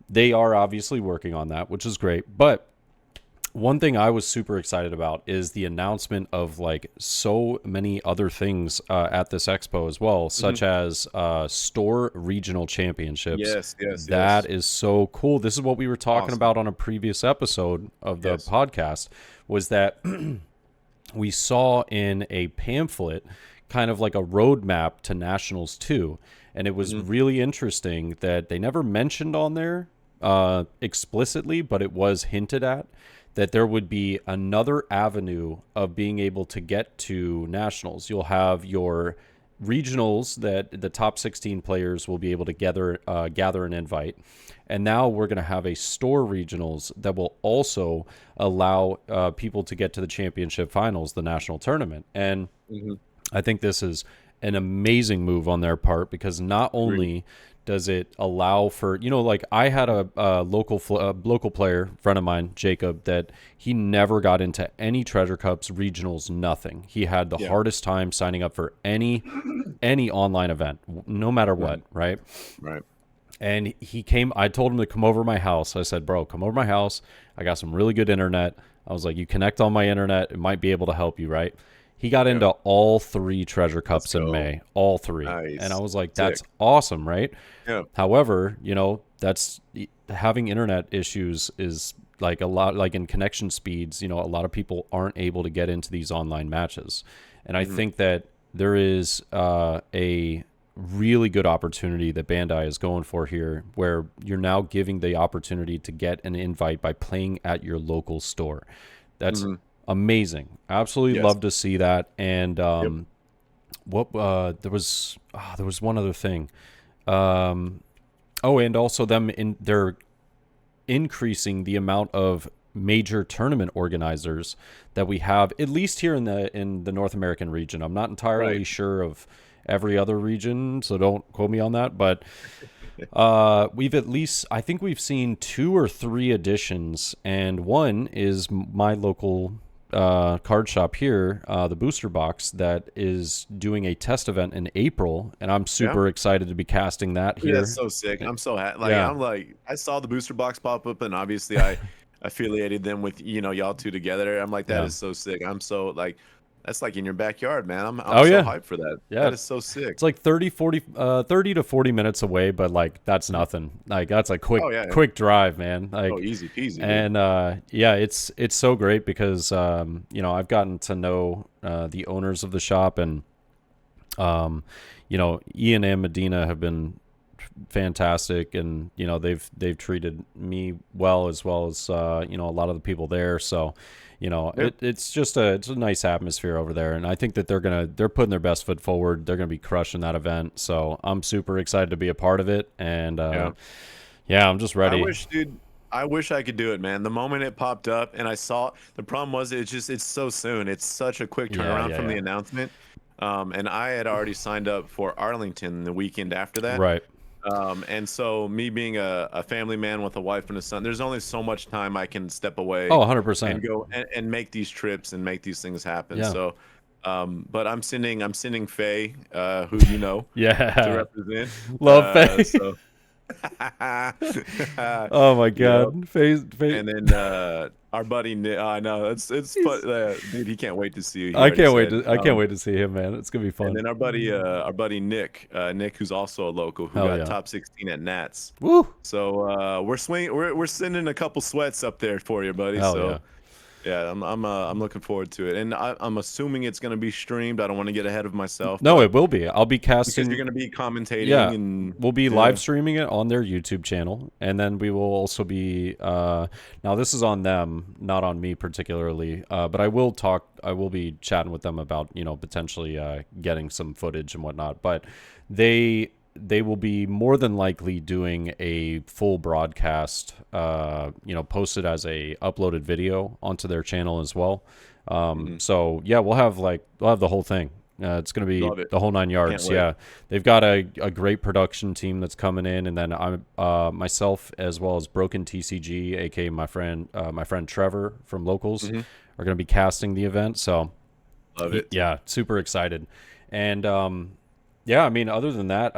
they are obviously working on that, which is great. But one thing I was super excited about is the announcement of like so many other things at this expo as well, such as store regional championships. Yes, yes, That yes. is so cool. This is what we were talking Awesome. about on a previous episode of the Yes. podcast, was that we saw in a pamphlet kind of like a roadmap to Nationals 2. And it was Hmm. really interesting that they never mentioned on there explicitly, but it was hinted at that there would be another avenue of being able to get to Nationals. You'll have your regionals that the top 16 players will be able to gather an invite. And now we're going to have a store regionals that will also allow people to get to the championship finals, the national tournament. And Hmm. I think this is an amazing move on their part, because not Agreed. only does it allow for, you know, like I had a local player friend of mine, Jacob, that he never got into any Treasure Cups regionals, nothing. He had the Yeah. hardest time signing up for any online event, no matter what, Right. right? Right. And he came, I told him to come over to my house. I said, bro, come over to my house. I got some really good internet. I was like, you connect on my internet, it might be able to help you, right? He got Yeah. into all three Treasure Let's Cups in go. May, all three. And I Nice. was like, Sick. that's awesome, right? Yeah. However, you know, that's having internet issues is like a lot, like in connection speeds, you know, a lot of people aren't able to get into these online matches. And I Hmm. think that there is a really good opportunity that Bandai is going for here, where you're now giving the opportunity to get an invite by playing at your local store. That's Hmm. amazing. Absolutely Yes. love to see that. And Yep. what there was one other thing. Um, oh, and also they're increasing the amount of major tournament organizers that we have, at least here in the North American region. I'm not Right. entirely sure of every other region, so don't quote me on that. But we've at least, I think we've seen 2 or 3 additions, and one is my local card shop here, the Booster Box, that is doing a test event in April, and I'm Yeah. super excited to be casting that Dude, that's here. so sick. I'm so happy. Like Yeah, I'm like I saw the booster box pop up, and obviously I affiliated them with y'all two together. I'm like that yeah. is so sick. I'm so like that's like in your backyard, man. I'm Oh so yeah, hyped for that. yeah. That is so sick. It's like 30 to 40 minutes away, but like that's nothing. Like that's a Oh yeah. Yeah. quick drive, man. Oh, Like, easy peasy, dude. and yeah, it's so great because I've gotten to know the owners of the shop, and Ian and Medina have been fantastic, and they've treated me well as a lot of the people there. So Yeah. it's a nice atmosphere over there, and I think that they're putting their best foot forward. They're gonna be crushing that event, so I'm super excited to be a part of it. And Yeah. yeah, I'm just I ready. wish, dude. I wish I could do it, man. The moment it popped up and I saw the problem was it's so soon. It's such a quick Yeah, turnaround yeah, from yeah. the announcement. And I had already signed up for Arlington the weekend after that. Right. And so me being a family man with a wife and a son, there's only so much time I can step away Oh, and 100%. go and make these trips and make these things happen. Yeah. So, but I'm sending Faye, who to Yeah. represent. Love Faye. So, Oh my yep. God. Faye. And then our buddy Nick, I know it's He's, fun, dude. He can't wait to see you. He already said. I can't wait to see him, man. It's gonna be And fun. then our buddy Nick, Nick, who's also a local, who Hell got yeah. top 16 at Nats. Woo. So we're sending a couple sweats up there for you, buddy. Hell yeah. So yeah, I'm looking forward to it, and I'm assuming it's gonna be streamed. I don't want to get ahead of myself, No, but it will be. I'll be because you're casting. gonna be Yeah, commentating and we'll be yeah, live streaming it on their YouTube channel, and then we will also be. Now this is on them, not on me particularly. But I will talk. I will be chatting with them about potentially getting some footage and whatnot. But they will be more than likely doing a full broadcast. Posted as a uploaded video onto their channel as well. mhm, So yeah, we'll have the whole thing. It's going to be love it. the whole 9 yards. Can't wait. Yeah, they've got a great production team that's coming in, and then I'm myself as well as Broken TCG, aka my friend Trevor from Locals, Hmm. are going to be casting the event. So Love it. yeah, super excited, and yeah, I mean, other than that,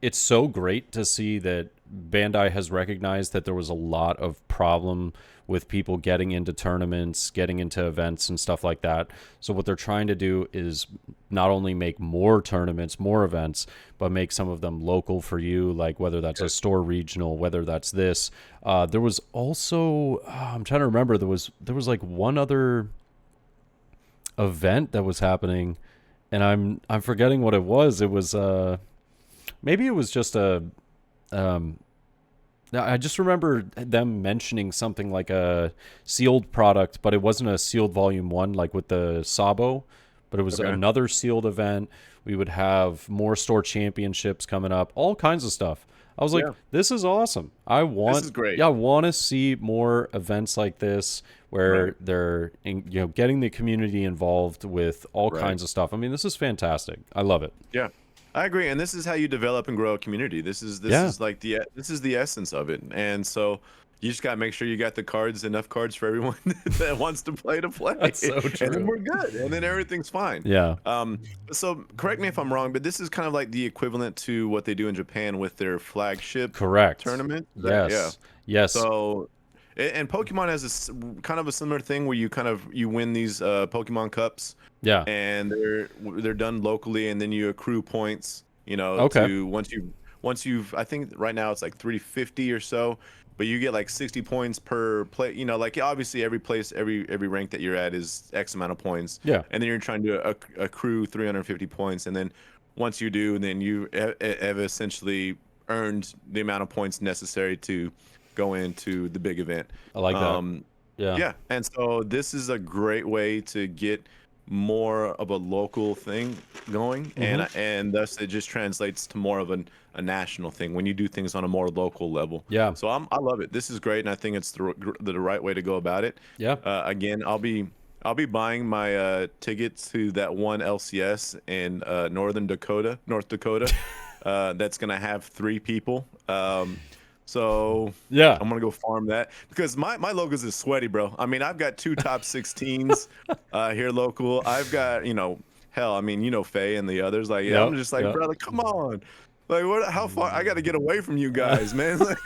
it's so great to see that Bandai has recognized that there was a lot of problem with people getting into tournaments, getting into events and stuff like that. So what they're trying to do is not only make more tournaments, more events, but make some of them local for you, like whether that's a Good. store regional, whether that's this. There was also I'm trying to remember, there was like one other event that was happening, and I'm forgetting what it was. It was maybe it was just a um I just remember them mentioning something like a sealed product, but it wasn't a sealed volume 1 like with the Sabo, but it was Okay. another sealed event. We would have more store championships coming up, all kinds of stuff. I was like, Yeah. this is awesome. This is great. I want to see more events like this Right. where they're getting the community involved with all Right. kinds of stuff. I mean, this is fantastic. I love it. Yeah. I agree, and this is how you develop and grow a community. This Yeah, is like this is the essence of it. And so you just got to make sure you got the cards, enough cards for everyone that wants to play, that's so and then true. we're good, and then everything's fine. Yeah, So correct me if I'm wrong, but this is kind of like the equivalent to what they do in Japan with their flagship correct. tournament. Yeah. Yes. Yes. So, and Pokemon has kind of a similar thing where you win these Pokemon Cups, Yeah. and they're done locally, and then you accrue points. Okay. To once you've I think right now it's like 350 or so, but you get like 60 points per play. Like obviously every place, every rank that you're at is X amount of points, Yeah. and then you're trying to accrue 350 points, and then once you do, then you have essentially earned the amount of points necessary to go into the big event. I like that. Um, Yeah. yeah, and so this is a great way to get more of a local thing going, Mm-hmm. and thus it just translates to more of a national thing when you do things on a more local level. Yeah. So I love it. This is great, and I think it's the right way to go about it. Yeah. Again, I'll be buying my tickets to that one LCS in North Dakota. That's gonna have 3 people. So Yeah. I'm gonna go farm that because my logos is sweaty, bro. I mean, I've got 2 top 16s here local. I've got, hell, I mean, Faye and the others. Like, yeah, I'm Yep. just like, Yep. brother, come on. Like, what? How far? I gotta get away from you guys, man. Like,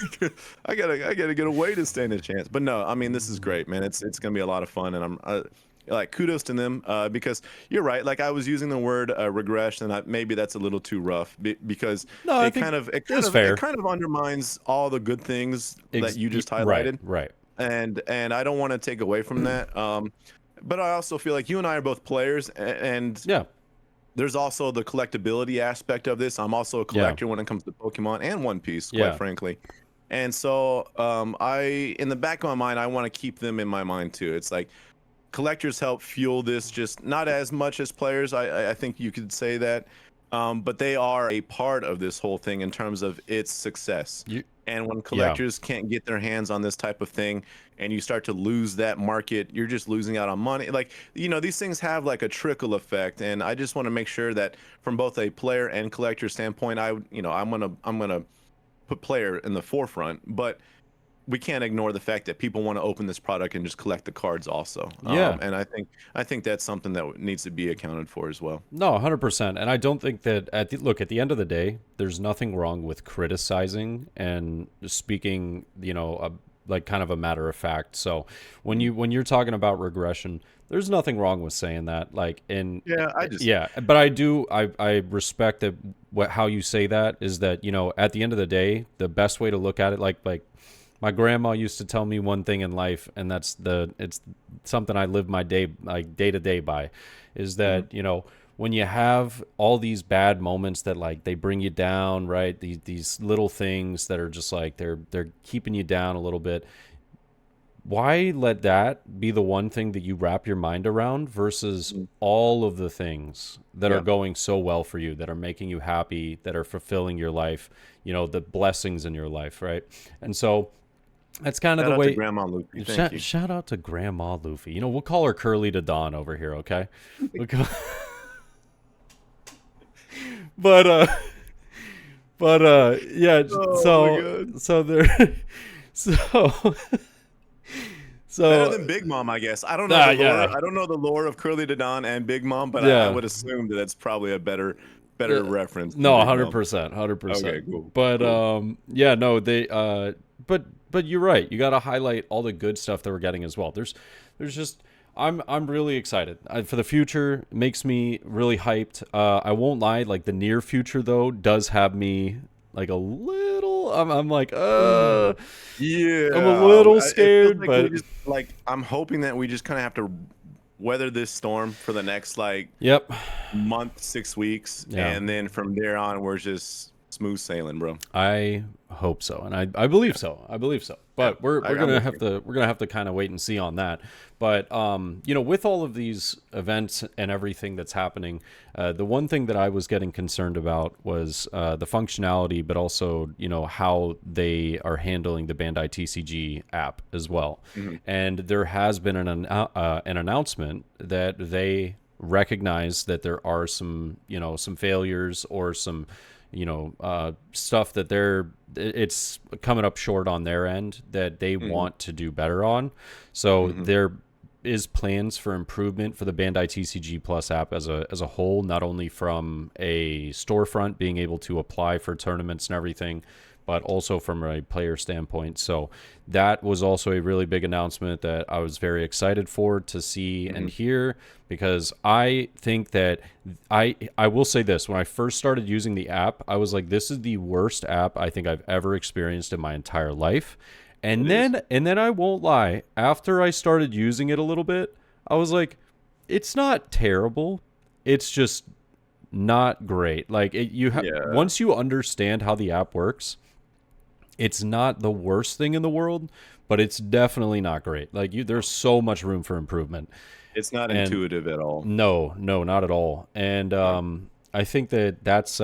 I gotta get away to stand a chance. But no, I mean, this is great, man. It's gonna be a lot of fun, and I'm like, kudos to them because you're right. Like, I was using the word regression, and maybe that's a little too rough because No, I think it's fair. it kind of undermines all the good things that you just Right. highlighted, Right. and I don't want to take away from that. But I also feel like you and I are both players, and Yeah. there's also the collectability aspect of this. I'm also a collector when it comes to Pokemon and One Piece, quite Yeah. frankly. And so, in the back of my mind, I want to keep them in my mind too. It's like collectors help fuel this, just not as much as players. I think you could say that, but they are a part of this whole thing in terms of its success. You, And when yeah. collectors can't get their hands on this type of thing, and you start to lose that market, you're just losing out on money. Like, these things have like a trickle effect, and I just want to make sure that from both a player and collector standpoint, I'm gonna put player in the forefront, but we can't ignore the fact that people want to open this product and just collect the cards also. Yeah. And I think that's something that needs to be accounted for as well. No, 100%. And I don't think that at the end of the day, there's nothing wrong with criticizing and speaking, like kind of a matter of fact. So when you're talking about regression, there's nothing wrong with saying that. Like yeah, but I respect that how you say that is that, at the end of the day, the best way to look at it, like my grandma used to tell me one thing in life, and it's something I live my day to day by, is that when you have all these bad moments that like they bring you down, right? These little things that are just like they're keeping you down a little bit. Why let that be the one thing that you wrap your mind around versus all of the things that are going so well for you, that are making you happy, that are fulfilling your life, the blessings in your life, right? And so that's kind of Shout the out to way. Grandma Luffy. Thank you. Shout out to Grandma Luffy. We'll call her Curly to Dawn over here, okay? But yeah. Oh my God. So there. So Better than Big Mom, I guess. I don't know the lore. I don't know the lore of Curly to Dawn and Big Mom, but I would assume that that's probably a better reference. No, 100%, 100%. Okay, cool. But cool. yeah, no, they but you're right. You got to highlight all the good stuff that we're getting as well. There's just I'm really excited for the future. It makes me really hyped. I won't lie, like the near future though does have me like a little. I'm like yeah, I'm a little scared, like but I'm hoping that we just kind of have to weather this storm for the next yep month, 6 weeks, and then from there on we're just smooth sailing, bro. I hope so, and I believe so. I believe so. But we're gonna have to kind of wait and see on that. But with all of these events and everything that's happening, the one thing that I was getting concerned about was the functionality, but also how they are handling the Bandai TCG app as well. Mm-hmm. And there has been an announcement that they recognize that there are some failures or some stuff that it's coming up short on their end that they want to do better on. So there is plans for improvement for the Bandai TCG Plus app as a whole, not only from a storefront being able to apply for tournaments and everything, but also from a player standpoint. So that was also a really big announcement that I was very excited for to see and hear, because I think that I will say this, when I first started using the app, I was like, this is the worst app I think I've ever experienced in my entire life. And then I won't lie, after I started using it a little bit, I was like, it's not terrible. It's just not great. Like Yeah. once you understand how the app works, it's not the worst thing in the world, but it's definitely not great. Like there's so much room for improvement. It's not And intuitive at all. no, no, not at all. And No. I think that's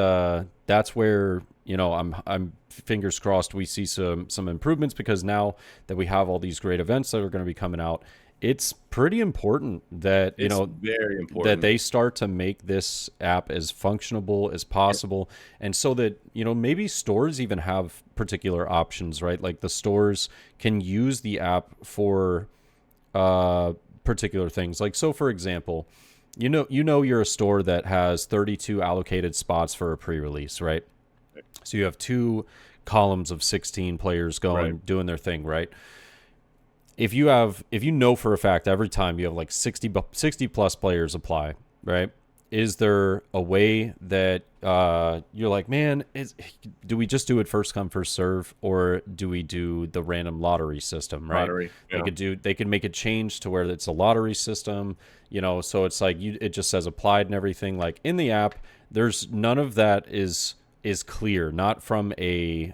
where, I'm fingers crossed we see some improvements, because now that we have all these great events that are going to be coming out, it's pretty important that It's very that important. they start to make this app as functionable as possible, and so that maybe stores even have particular options, right? Like the stores can use the app for uh particular things. Like, so for example, you're a store that has 32 allocated spots for a pre-release, right? So you have two columns of 16 players Right. going doing their thing, right? If you know for a fact every time you have like 60 plus players apply, right? Is there a way that you're like, man, do we just do it first come first serve, or do we do the random lottery system, right? Lottery. They Yeah. could make a change to where it's a lottery system, so it's like it just says applied and everything. Like in the app, there's none of that is clear, not from a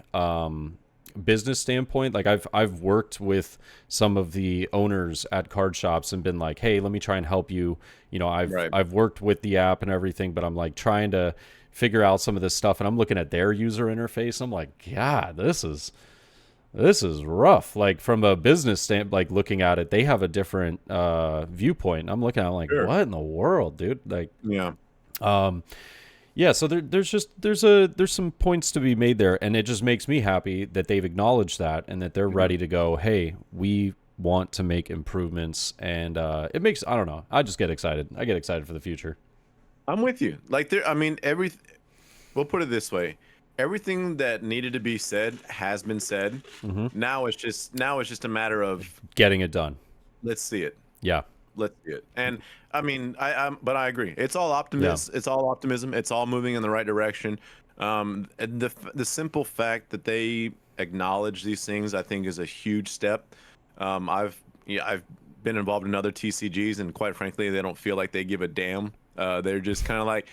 business standpoint. Like I've worked with some of the owners at card shops and been like, hey, let me try and help you. Right. I've worked with the app and everything, but I'm like trying to figure out some of this stuff, and I'm looking at their user interface. I'm like, God, this is rough. Like from a business stand, like looking at it, they have a different viewpoint. I'm looking at it, I'm like, Sure. what in the world, dude? Like, Yeah. um, yeah, so there's some points to be made there, and it just makes me happy that they've acknowledged that and that they're Mhm. ready to go, hey, we want to make improvements, and it makes, I don't know, I just get excited. I get excited for the future. I'm with you. Like there, I mean, we'll put it this way. Everything that needed to be said has been said. Hmm. Now it's just a matter of Getting it done. let's see it. Yeah. Let's see it. And I mean, but I agree. It's all Yeah. optimism. It's all optimism. It's all moving in the right direction. And the simple fact that they acknowledge these things, I think, is a huge step. I've been involved in other TCGs, and quite frankly, they don't feel like they give a damn. They're just kind of like,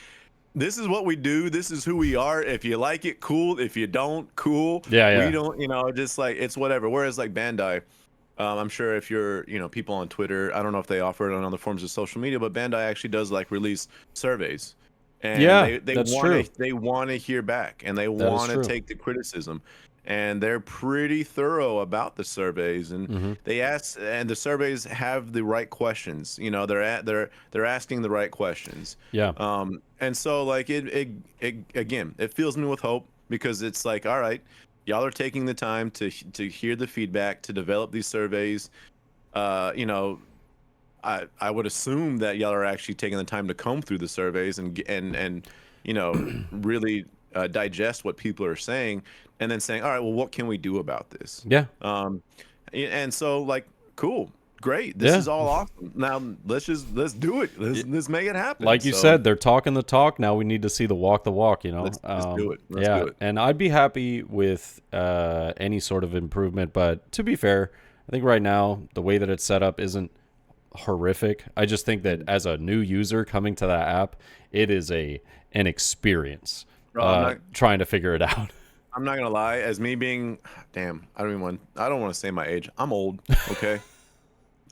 this is what we do. This is who we are. If you like it, cool. If you don't, cool. Yeah, We yeah. don't, just like it's whatever. Whereas like Bandai, I'm sure if you're, people on Twitter, I don't know if they offer it on other forms of social media, but Bandai actually does like release surveys, and Yeah, they that's want true. to they want to hear back, and they That is want to true. take the criticism, and they're pretty thorough about the surveys, and Hmm. the surveys have the right questions. They're asking the right questions. Yeah. And so like it again, it fills me with hope, because it's like, all right, y'all are taking the time to hear the feedback, to develop these surveys. uh you know I would assume that y'all are actually taking the time to comb through the surveys and really digest what people are saying, and then saying, all right, well, what can we do about this? Yeah. um and so like, cool, great, this Yeah. is all awesome. Now let's do it. Let's make it happen. Like you So said, they're talking the talk. Now we need to see the walk, let's do it. Let's Yeah, do it. and I'd be happy with any sort of improvement. But to be fair, I think right now the way that it's set up isn't horrific. I just think that as a new user coming to that app, it is an experience Bro, trying to figure it out. I'm not gonna lie. As me being, damn, I don't want to say my age. I'm old. Okay,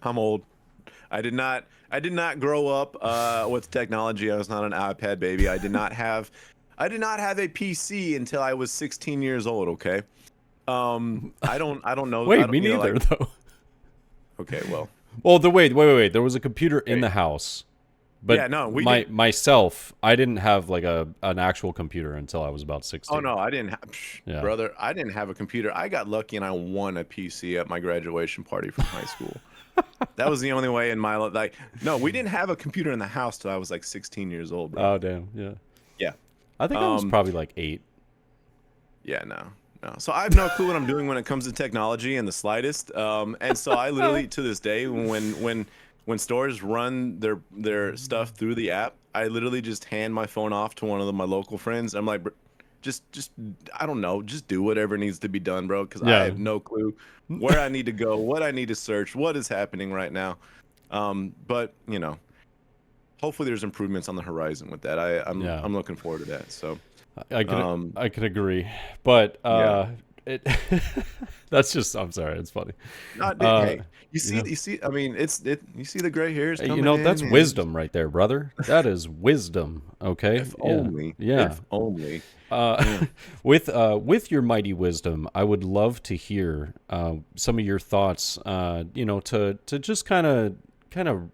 I'm old. I did not grow up with technology. I was not an iPad baby. I did not have a PC until I was 16 years old. Okay. I don't know. I Wait, don't, me neither like, though. okay, well, Well, wait. There was a computer in okay. the house, Yeah, but no, we didn't. myself, I didn't have like an actual computer until I was about Oh 16. no, I didn't have, Yeah. brother. I didn't have a computer. I got lucky and I won a PC at my graduation party from high school. That was the only way in my life. Like, no, we didn't have a computer in the house till I was like 16 years old, bro. Oh, damn. Yeah. Yeah. I think I was Um. probably like 8. Yeah. No. No. So I have no clue what I'm doing when it comes to technology in the slightest. And so I literally, to this day, when stores run their stuff through the app, I literally just hand my phone off to one of my local friends. I'm like, just I don't know, just do whatever needs to be done, bro, because I Yeah. have no clue where I need to go, what I need to search, what is happening right now. But hopefully there's improvements on the horizon with that. Yeah. I'm looking forward to that. So I could um, I could agree, but yeah. it that's just I'm sorry, it's funny. Not Uh, hey, yeah, you see. I mean, you see the gray hairs Hey, you coming know in, that's and wisdom right there, brother. That is wisdom. Okay, if yeah, only, yeah. if only. Uh, Yeah. with your mighty wisdom, I would love to hear some of your thoughts. To just kind of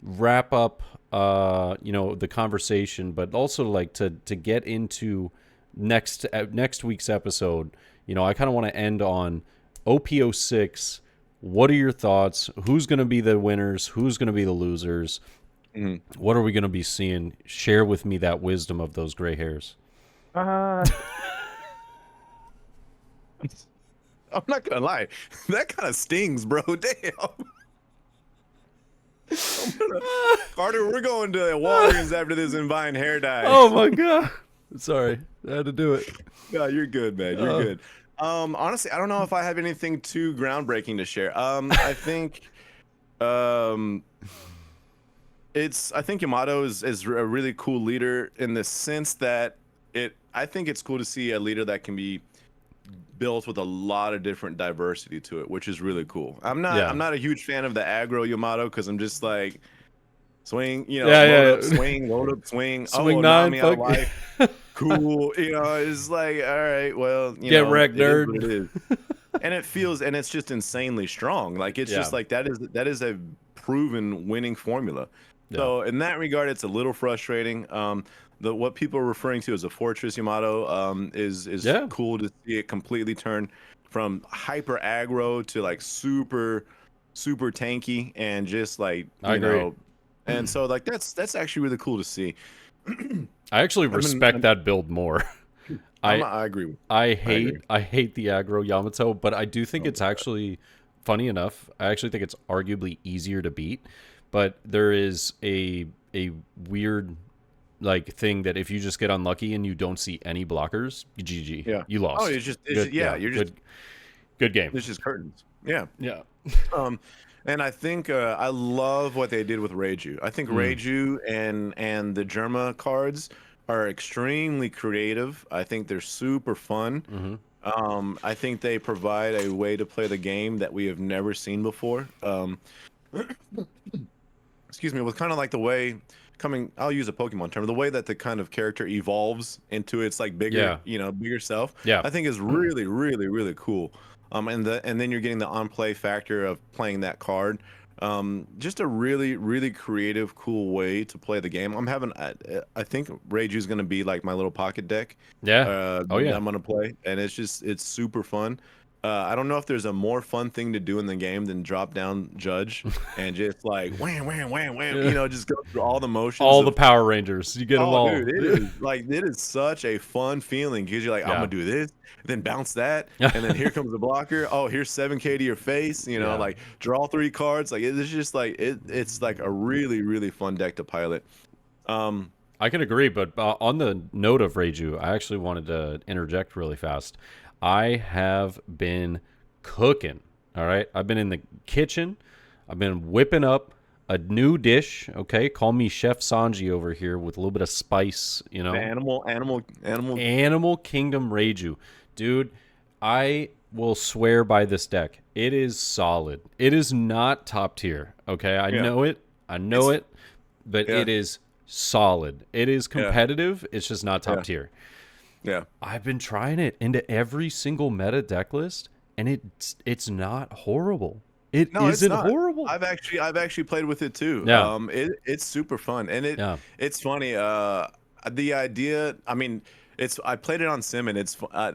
wrap up the conversation, but also like to get into next week's episode. I kind of want to end on OPO6. What are your thoughts? Who's going to be the winners? Who's going to be the losers? Mhm. What are we going to be seeing? Share with me that wisdom of those gray hairs. Uh, I'm not gonna lie, that kind of stings, bro. Damn. Carter, we're going to Walgreens after this and buying hair dye. Oh my god! Sorry, I had to do it. No, you're good, man. You're good. Honestly, I don't know if I have anything too groundbreaking to share. I think, um, I think Yamato is a really cool leader in the sense that I think it's cool to see a leader that can be built with a lot of different diversity to it, which is really cool. Yeah. I'm not a huge fan of the aggro Yamato because I'm just like swing, Yeah, load up, yeah. swing, load up, swing. Swing Oh, nine, Nami out of fuck. life. Cool. It's like, all right, well, Get wrecked, it is what it nerd. is. And it's just insanely strong. Like it's Yeah. just like that is a proven winning formula. Yeah. So in that regard, it's a little frustrating. What people are referring to as a Fortress Yamato is Yeah. cool to see it completely turn from hyper aggro to like super super tanky and just like I agree. and so like that's actually really cool to see. I actually I mean, respect that build more. I I agree. I I agree. hate the aggro Yamato, but I do think Oh it's my God. actually funny enough. I actually think it's arguably easier to beat, but there is a weird like thing that if you just get unlucky and you don't see any blockers, GG, Yeah. you Oh, lost. Good, yeah, yeah, good game. it's just curtains. Yeah. Yeah. Um, and I think I love what they did with Reiju. I think Mm. Reiju and the Germa cards are extremely creative. I think they're super fun. Hmm. I think they provide a way to play the game that we have never seen before. Excuse me, with kind of like the way I'll use a Pokemon term, the way that the kind of character evolves into its like bigger, Yeah. bigger self, Yeah. I think is really, really, really cool. And then you're getting the on play factor of playing that card. Just a really, really creative, cool way to play the game. I think Reiju's gonna be like my little pocket deck. Yeah. Oh That yeah. I'm gonna play, and it's super fun. I don't know if there's a more fun thing to do in the game than drop down Judge and just like wham, wham, wham, wham, Yeah. just go through all the motions All the of. Power Rangers. You get them Oh, all. dude, it is such a fun feeling because you're like, I'm Yeah. gonna do this, then bounce that, and then here comes the blocker. Oh, here's 7K to your face. Yeah. Like draw 3 cards. Like it's just like it's like a really really fun deck to pilot. Um, I can agree, but on the note of Reiju, I actually wanted to interject really fast. I have been cooking. All right, I've been in the kitchen. I've been whipping up a new dish. Okay, call me Chef Sanji over here with a little bit of spice. the animal. Animal Kingdom Reiju, dude. I will swear by this deck. It is solid. It is not top tier. Okay, I Yeah, know it. I know it's it, but yeah, it is solid. It is yeah, competitive. It's just not top yeah, tier. yeah. I've been trying it into every single meta deck list, and it's not horrible. It No, it's isn't not. horrible. I've actually played with it too. Yeah, It's super fun, and yeah. it's funny. The idea. I mean, I played it on Sim, and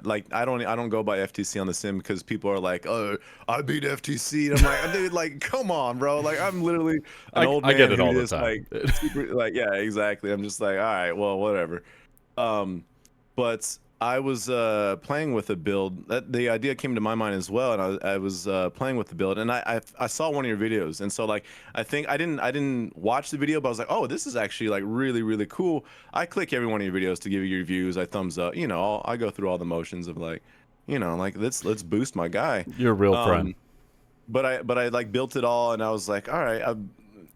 like I don't go by FTC on the Sim because people are like, oh, I beat FTC, and I'm like, dude, like, come on, bro. Like, I'm literally an old I get man it who all the just time. like super, like, yeah, exactly. I'm just like, all right, well, whatever. Um, but I was playing with a build. The idea came to my mind as well, and I was playing with the build, and I saw one of your videos, and so like I think I didn't watch the video, but I was like, oh, this is actually like really really cool. I click every one of your videos to give you your views. I thumbs up. I go through all the motions of like, like let's boost my guy. You're a real friend. Um, but I like built it all, and I was like, all right.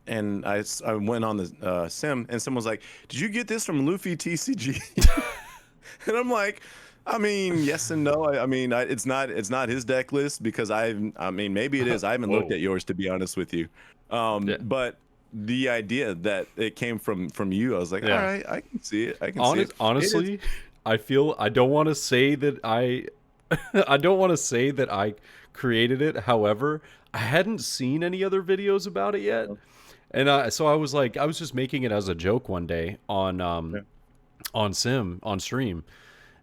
I went on the sim, and someone was like, "Did you get this from Luffy TCG?" And I'm like, I mean, yes and no. I mean, it's not his deck list because I mean, maybe it is. I haven't looked Whoa. at yours to be honest with you. Yeah. But the idea that it came from you, I was like, all Yeah. right, I can see it. I can see it. It is. Honestly, I don't want to say that I don't want to say that I created it. However, I hadn't seen any other videos about it yet. And so I was like, I was just making it as a joke one day Yeah. on stream,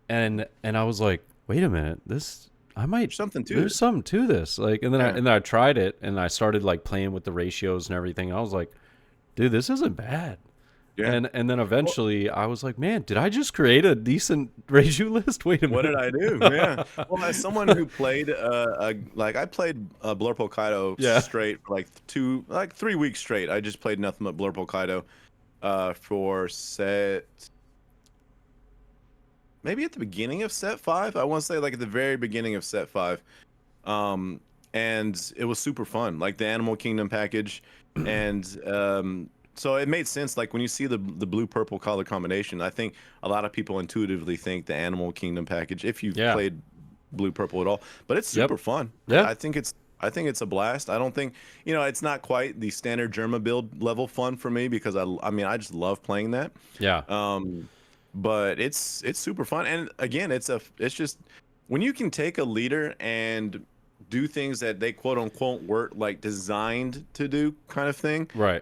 and I was like, wait a minute, this I might There's something to there's this. something to this. Like, and then Yeah. I tried it, and I started like playing with the ratios and everything. And I was like, dude, this isn't bad. Yeah. And then Well, eventually I was like, man, did I just create a decent ratio list? Wait a what did minute. I do? Yeah. Well, as someone who played, like I played Blurple Kaido Yeah. straight for like 3 weeks straight. I just played nothing but Blurple Kaido, for set maybe at the beginning of set five. I want to say like at the very beginning of set five. Um, and it was super fun, like the Animal Kingdom package, and so it made sense. Like when you see the blue purple color combination, I think a lot of people intuitively think the Animal Kingdom package if you've Yeah. played blue purple at all. But it's Yep. super fun. Yeah. I think it's a blast. I don't think it's not quite the standard Germa build level fun for me because I mean I just love playing that. Yeah. Um, but it's super fun, and again, it's just when you can take a leader and do things that they quote unquote were like designed to do, kind of thing. Right.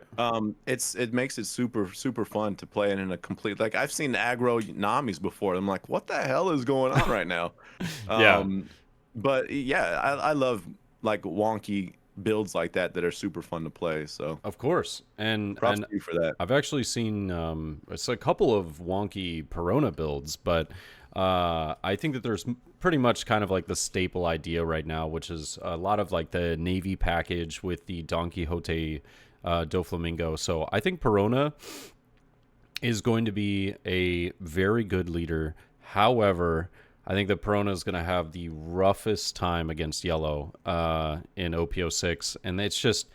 It makes it super fun to play it in a complete, like I've seen aggro Namis before. I'm like, what the hell is going on right now? Yeah. Um, but yeah, I love like wonky builds like that are super fun to play. So Of course. props And to you for that. I've actually seen it's a couple of wonky Perona builds, but I think that there's pretty much kind of like the staple idea right now, which is a lot of like the Navy package with the Don Quixote Doflamingo. So I think Perona is going to be a very good leader. However, I think that Perona is going to have the roughest time against Yellow in OPO6, and it's just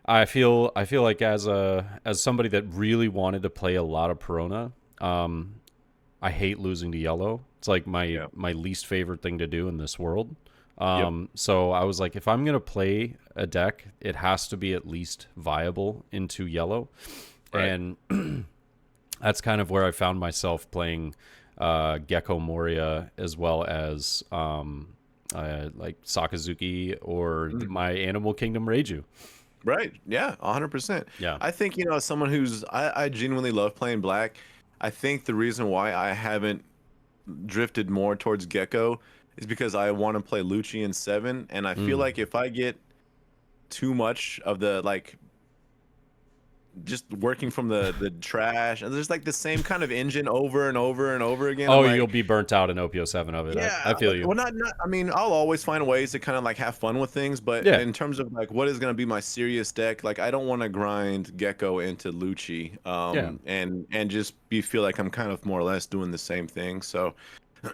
I feel like as somebody that really wanted to play a lot of Perona, I hate losing to Yellow. It's like Yeah. my least favorite thing to do in this world. Yep. So I was like, if I'm gonna play a deck, it has to be at least viable into Yellow, Right. and that's kind of where I found myself playing Gecko Moria as well as like Sakazuki or Mm. my Animal Kingdom Reiju. Right. Yeah, 100%. Yeah. I think, as someone I genuinely love playing black, I think the reason why I haven't drifted more towards Gecko is because I want to play Lucci in 7, and I feel Mm. like if I get too much of the like just working from the trash, and there's like the same kind of engine over and over and over again. Oh, I'm you'll like, be burnt out in OPO7 of it. I yeah, feel you. well, not. I mean, I'll always find ways to kind of like have fun with things, but Yeah. in terms of like what is going to be my serious deck, like I don't want to grind Gecko into Lucci, Yeah. and just feel like I'm kind of more or less doing the same thing. So,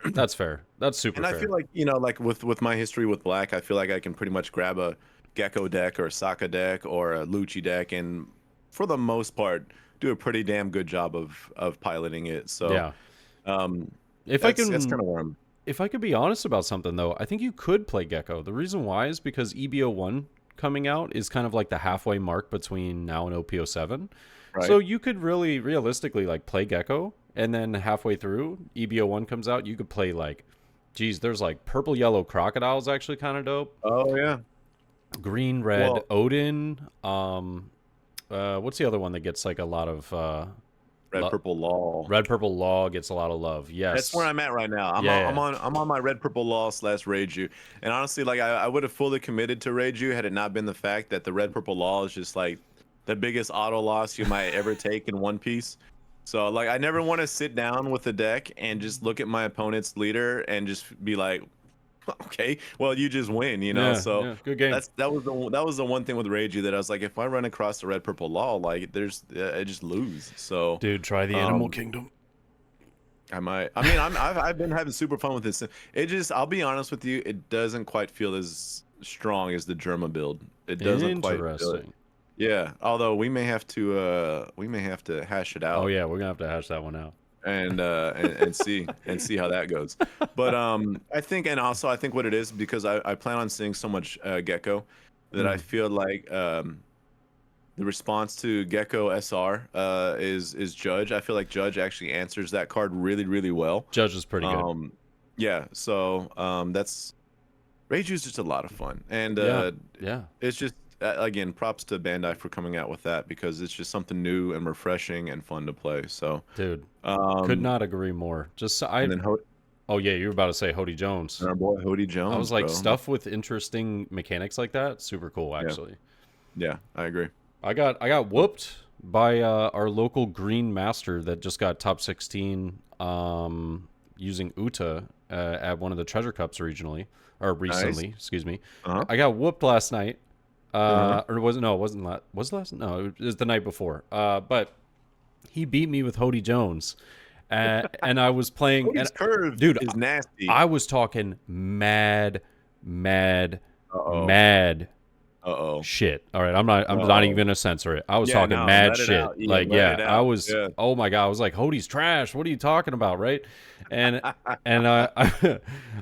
That's fair. That's super and I fair. feel like like with my history with Black, I feel like I can pretty much grab a Gecko deck or a Sokka deck or a Lucci deck, and for the most part, do a pretty damn good job of piloting it. So, Yeah. um, If I that's can kind of where I'm. if I could be honest about something though, I think you could play Gecko. The reason why is because EBO1 coming out is kind of like the halfway mark between now and OPO7. Right. So you could really realistically like play Gecko, and then halfway through EBO1 comes out, you could play like geez, there's like purple yellow crocodiles actually kind of dope. Oh yeah. Green red Well, Odin. What's the other one that gets like a lot of Red Purple Law. Red Purple Law gets a lot of love. Yes. That's where I'm at right now. Yeah. I'm on my Red Purple Law / Reiju. And honestly, like I would have fully committed to Reiju had it not been the fact that the Red Purple Law is just like the biggest auto loss you might ever take in One Piece. So like I never want to sit down with the deck and just look at my opponent's leader and just be like, okay, well you just win, Yeah, So yeah, good game. that was the one thing with Reiju that I was like, if I run across the Red Purple Law, like I just lose. So Dude, try the Animal um, Kingdom. I might. I mean, I've been having super fun with this. It just, I'll be honest with you, it doesn't quite feel as strong as the Germa build. It doesn't quite feel it. Interesting. Yeah. Although we may have to hash it Oh out yeah, we're gonna have to hash that one out. and see how that goes. But I think, and also I think what it is, because I plan on seeing so much Gecko, that I Mm. feel like the response to Gecko SR is Judge. I feel like Judge actually answers that card really well. Judge is pretty good. Um, yeah, so that's Rage is just a lot of fun, and Yeah, yeah, it's just again, props to Bandai for coming out with that, because it's just something new and refreshing and fun to play. So dude. Could um, not agree more. Just and I. then Oh yeah, you were about to say Hody Jones. our boy Hody I was Jones, like, bro. stuff with interesting mechanics like that, super cool Yeah, actually. yeah, I agree. I got whooped by our local green master that just got top 16 using Uta at one of the treasure cups regionally or Nice. recently, excuse me. Uh-huh. I got whooped last night. Uh-huh. Or was no, it wasn't was it last? No, it was the night before. But he beat me with Hody Jones. And I was playing and Hody's curve dude, is nasty. I was talking mad, mad, Uh-oh. mad Uh-oh. shit. All right, I'm not even Uh-oh. gonna censor it. I was Yeah, talking no, mad let it shit. out. Yeah, Like, let yeah, it I out. was. Yeah. Oh my god, I was like, Hody's trash. What are you talking about, right? And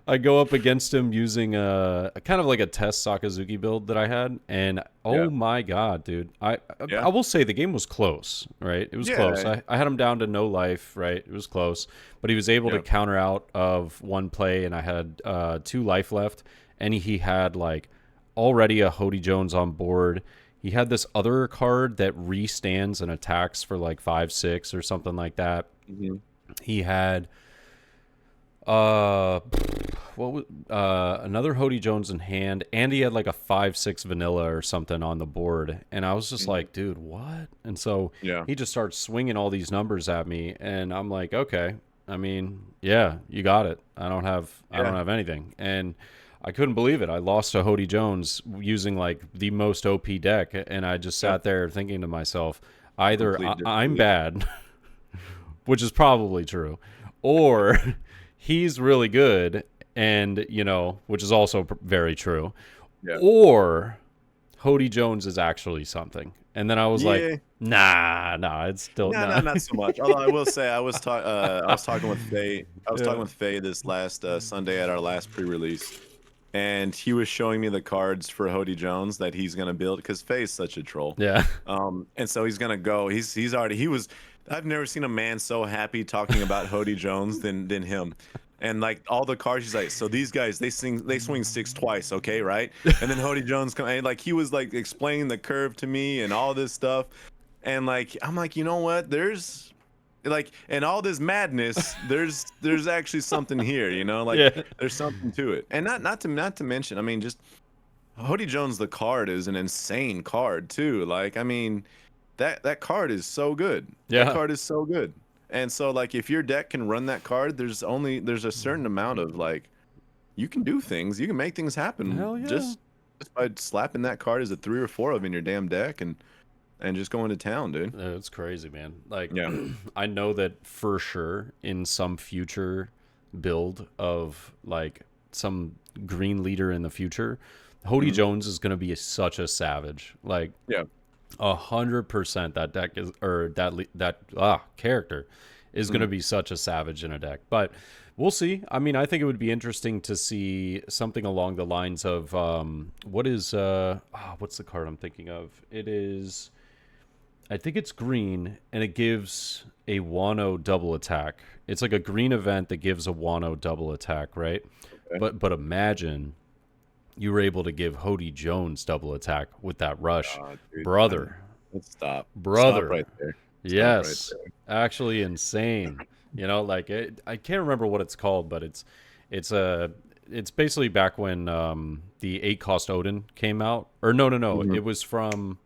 I go up against him using a kind of like a test Sakazuki build that I had, and Yeah. oh my god, dude, I Yeah. will say the game was close, right? It was close. Yeah. I had him down to no life, right? It was close, but he was able to Yeah. counter out of one play, and I had 2 life left, and he had like already a Hody Jones on board. He had this other card that restands and attacks for like 5/6 or something like that. Hmm. He had uh what was another Hody Jones in hand, and he had like a 5/6 vanilla or something on the board, and I was just Hmm. like, dude, what? And so Yeah. he just starts swinging all these numbers at me, and I'm like, okay, I mean, yeah, you got it. I don't Yeah. have anything, and I couldn't believe it. I lost to Hody Jones using like the most OP deck, and I just Yeah. sat there thinking to myself, either Complete I'm disbelief. bad, which is probably true, or he's really good, and which is also very true, Yeah. or Hody Jones is actually something. And then I was like, Yeah. nah, it's still No, no, nah. not so much. Although I will say, I was talking with Faye. I was talking Yeah, with Faye this last Sunday at our last pre-release, and he was showing me the cards for Hody Jones that he's gonna build, because Faye's such a troll. yeah, And so he's gonna go. He's already he was. I've never seen a man so happy talking about Hody Jones than him. And like all the cards, he's like, so these guys they swing six twice, okay, right? And then Hody Jones come, and like he was like explaining the curve to me and all this stuff. And like I'm like, you know what? There's like in all this madness, there's actually something here, like yeah, there's something to it. And not to mention, I mean, just Hody Jones, the card is an insane card too. Like, I mean, that card is so good. That yeah. card is so good. And so like if your deck can run that card, there's a certain amount of like you can do things, you can make things happen Hell yeah. just by slapping that card as a 3 or 4 of in your damn deck and just going to town, dude. It's crazy, man. Like, Yeah. I know that for sure in some future build of like some green leader in the future, Hody Mhm. Jones is going to be such a savage. Like, Yeah. 100% that deck is, or that character is going to Mhm. be such a savage in a deck. But we'll see. I mean, I think it would be interesting to see something along the lines of what's the card I'm thinking of? It is, I think it's green, and it gives a Wano double attack. It's like a green event that gives a Wano double attack, right? Okay. But imagine you were able to give Hody Jones double attack with that rush, Dude, brother, let's stop. Stop brother. right there. Stop right Yes, there. actually insane. Like I can't remember what it's called, but it's a it's basically back when the 8 cost Odin came out. Or no, Mhm. it was from.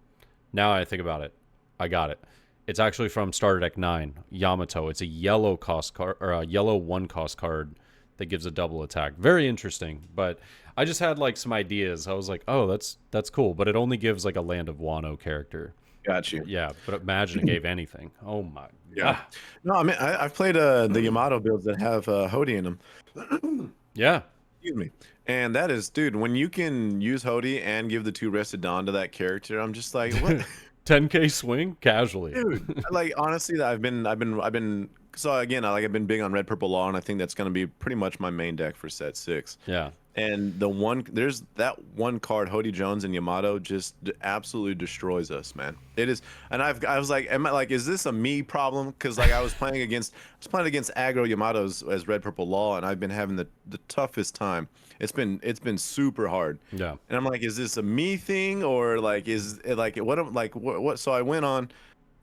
Now I think about it, I got it. It's actually from Starter Deck 9 Yamato. It's a yellow cost card, or a yellow 1 cost card that gives a double attack. Very interesting, but I just had like some ideas. I was like, oh, that's cool, but it only gives like a Land of Wano character. Got you. Yeah, but imagine it gave anything. Oh my Yeah. god. No, I mean I've played the Yamato builds that have Hody in them. Yeah. Excuse me. And that is, dude, when you can use Hody and give the 2 Rested Dawn to that character, I'm just like, what? 10K swing casually. Dude, like honestly, I've been so again, I've been big on red purple law, and I think that's going to be pretty much my main deck for set 6. Yeah. And there's that one card, Hody Jones and Yamato, just absolutely destroys us, man. It is, and I was like, is this a me problem? Because like I was playing against aggro Yamatos as red purple law, and I've been having the toughest time. It's been super hard. Yeah. And I'm like, is this a me thing, or like is it like what? So I went on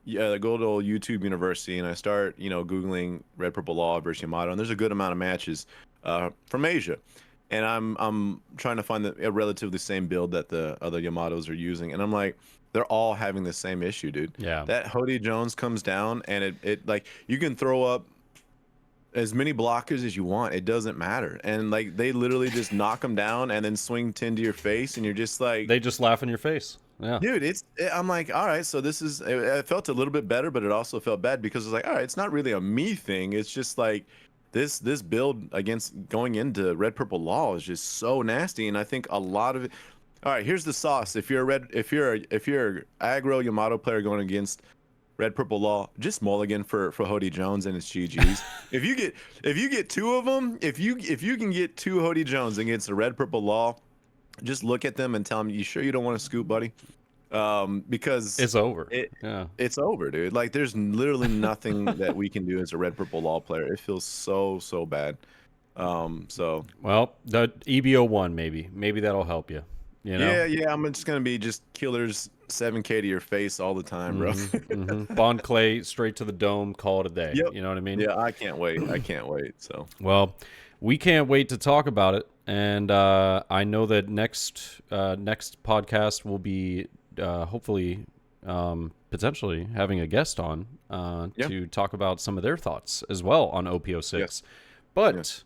go to old YouTube University, and I start googling red purple law versus Yamato, and there's a good amount of matches from Asia. And I'm trying to find a relatively same build that the other Yamatos are using, and I'm like, they're all having the same issue, dude. Yeah. That Hody Jones comes down, and it like you can throw up as many blockers as you want, it doesn't matter, and like they literally just knock them down and then swing 10 to your face, and you're just like, They just laugh in your face. Yeah. dude, I'm like, all right, so this is it felt a little bit better, but it also felt bad because it's like, all right, it's not really a me thing, it's just like this build against going into red purple law is just so nasty, and I think a lot of it. All right, here's the sauce. If you're aggro Yamato player going against red purple law, just mulligan for Hody Jones and his GGs. if you get two of them, if you can get two Hody Jones against the red purple law, just look at them and tell them, you sure you don't want to scoop, buddy? Because It's over. It's over, dude. Like there's literally nothing that we can do as a red purple law player. It feels so bad. So Well, the EBO1 maybe that'll help you. You know? yeah, I'm just gonna be just killers 7K to your face all the time, bro. Bond Clay straight to the dome, call it a day. Yep. You know what I mean? Yeah, I can't wait. So Well, we can't wait to talk about it, and I know that next podcast will be hopefully potentially having a guest on to talk about some of their thoughts as well on OPO6. Yes. But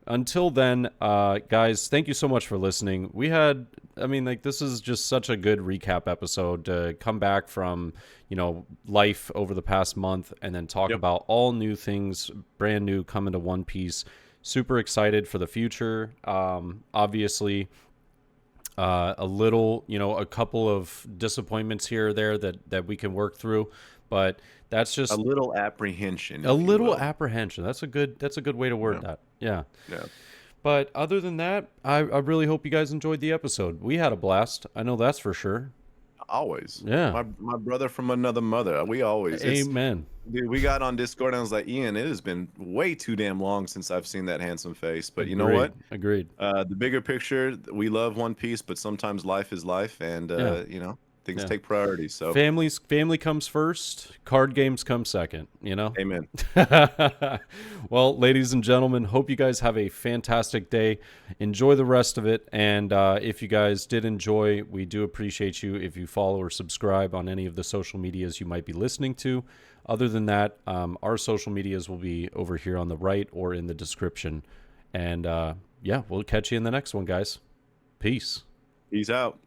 until then, guys, thank you so much for listening. This is just such a good recap episode to come back from, life over the past month and then talk about all new things, brand new, coming to One Piece. Super excited for the future. Obviously, a couple of disappointments here or there that we can work through, but that's just a little apprehension. Apprehension. That's a good way to word that. Yeah. Yeah. But other than that, I really hope you guys enjoyed the episode. We had a blast. I know that's for sure. Always. Yeah. My brother from another mother. We always. Amen. Dude, we got on Discord and I was like, Ian, it has been way too damn long since I've seen that handsome face. But you know what? Agreed. The bigger picture, we love One Piece, but sometimes life is life, and things take priority. So family comes first, card games come second, Amen. Well, ladies and gentlemen, hope you guys have a fantastic day. Enjoy the rest of it, and if you guys did enjoy, we do appreciate you if you follow or subscribe on any of the social medias you might be listening to. Other than that, our social medias will be over here on the right or in the description. And we'll catch you in the next one, guys. Peace Peace out.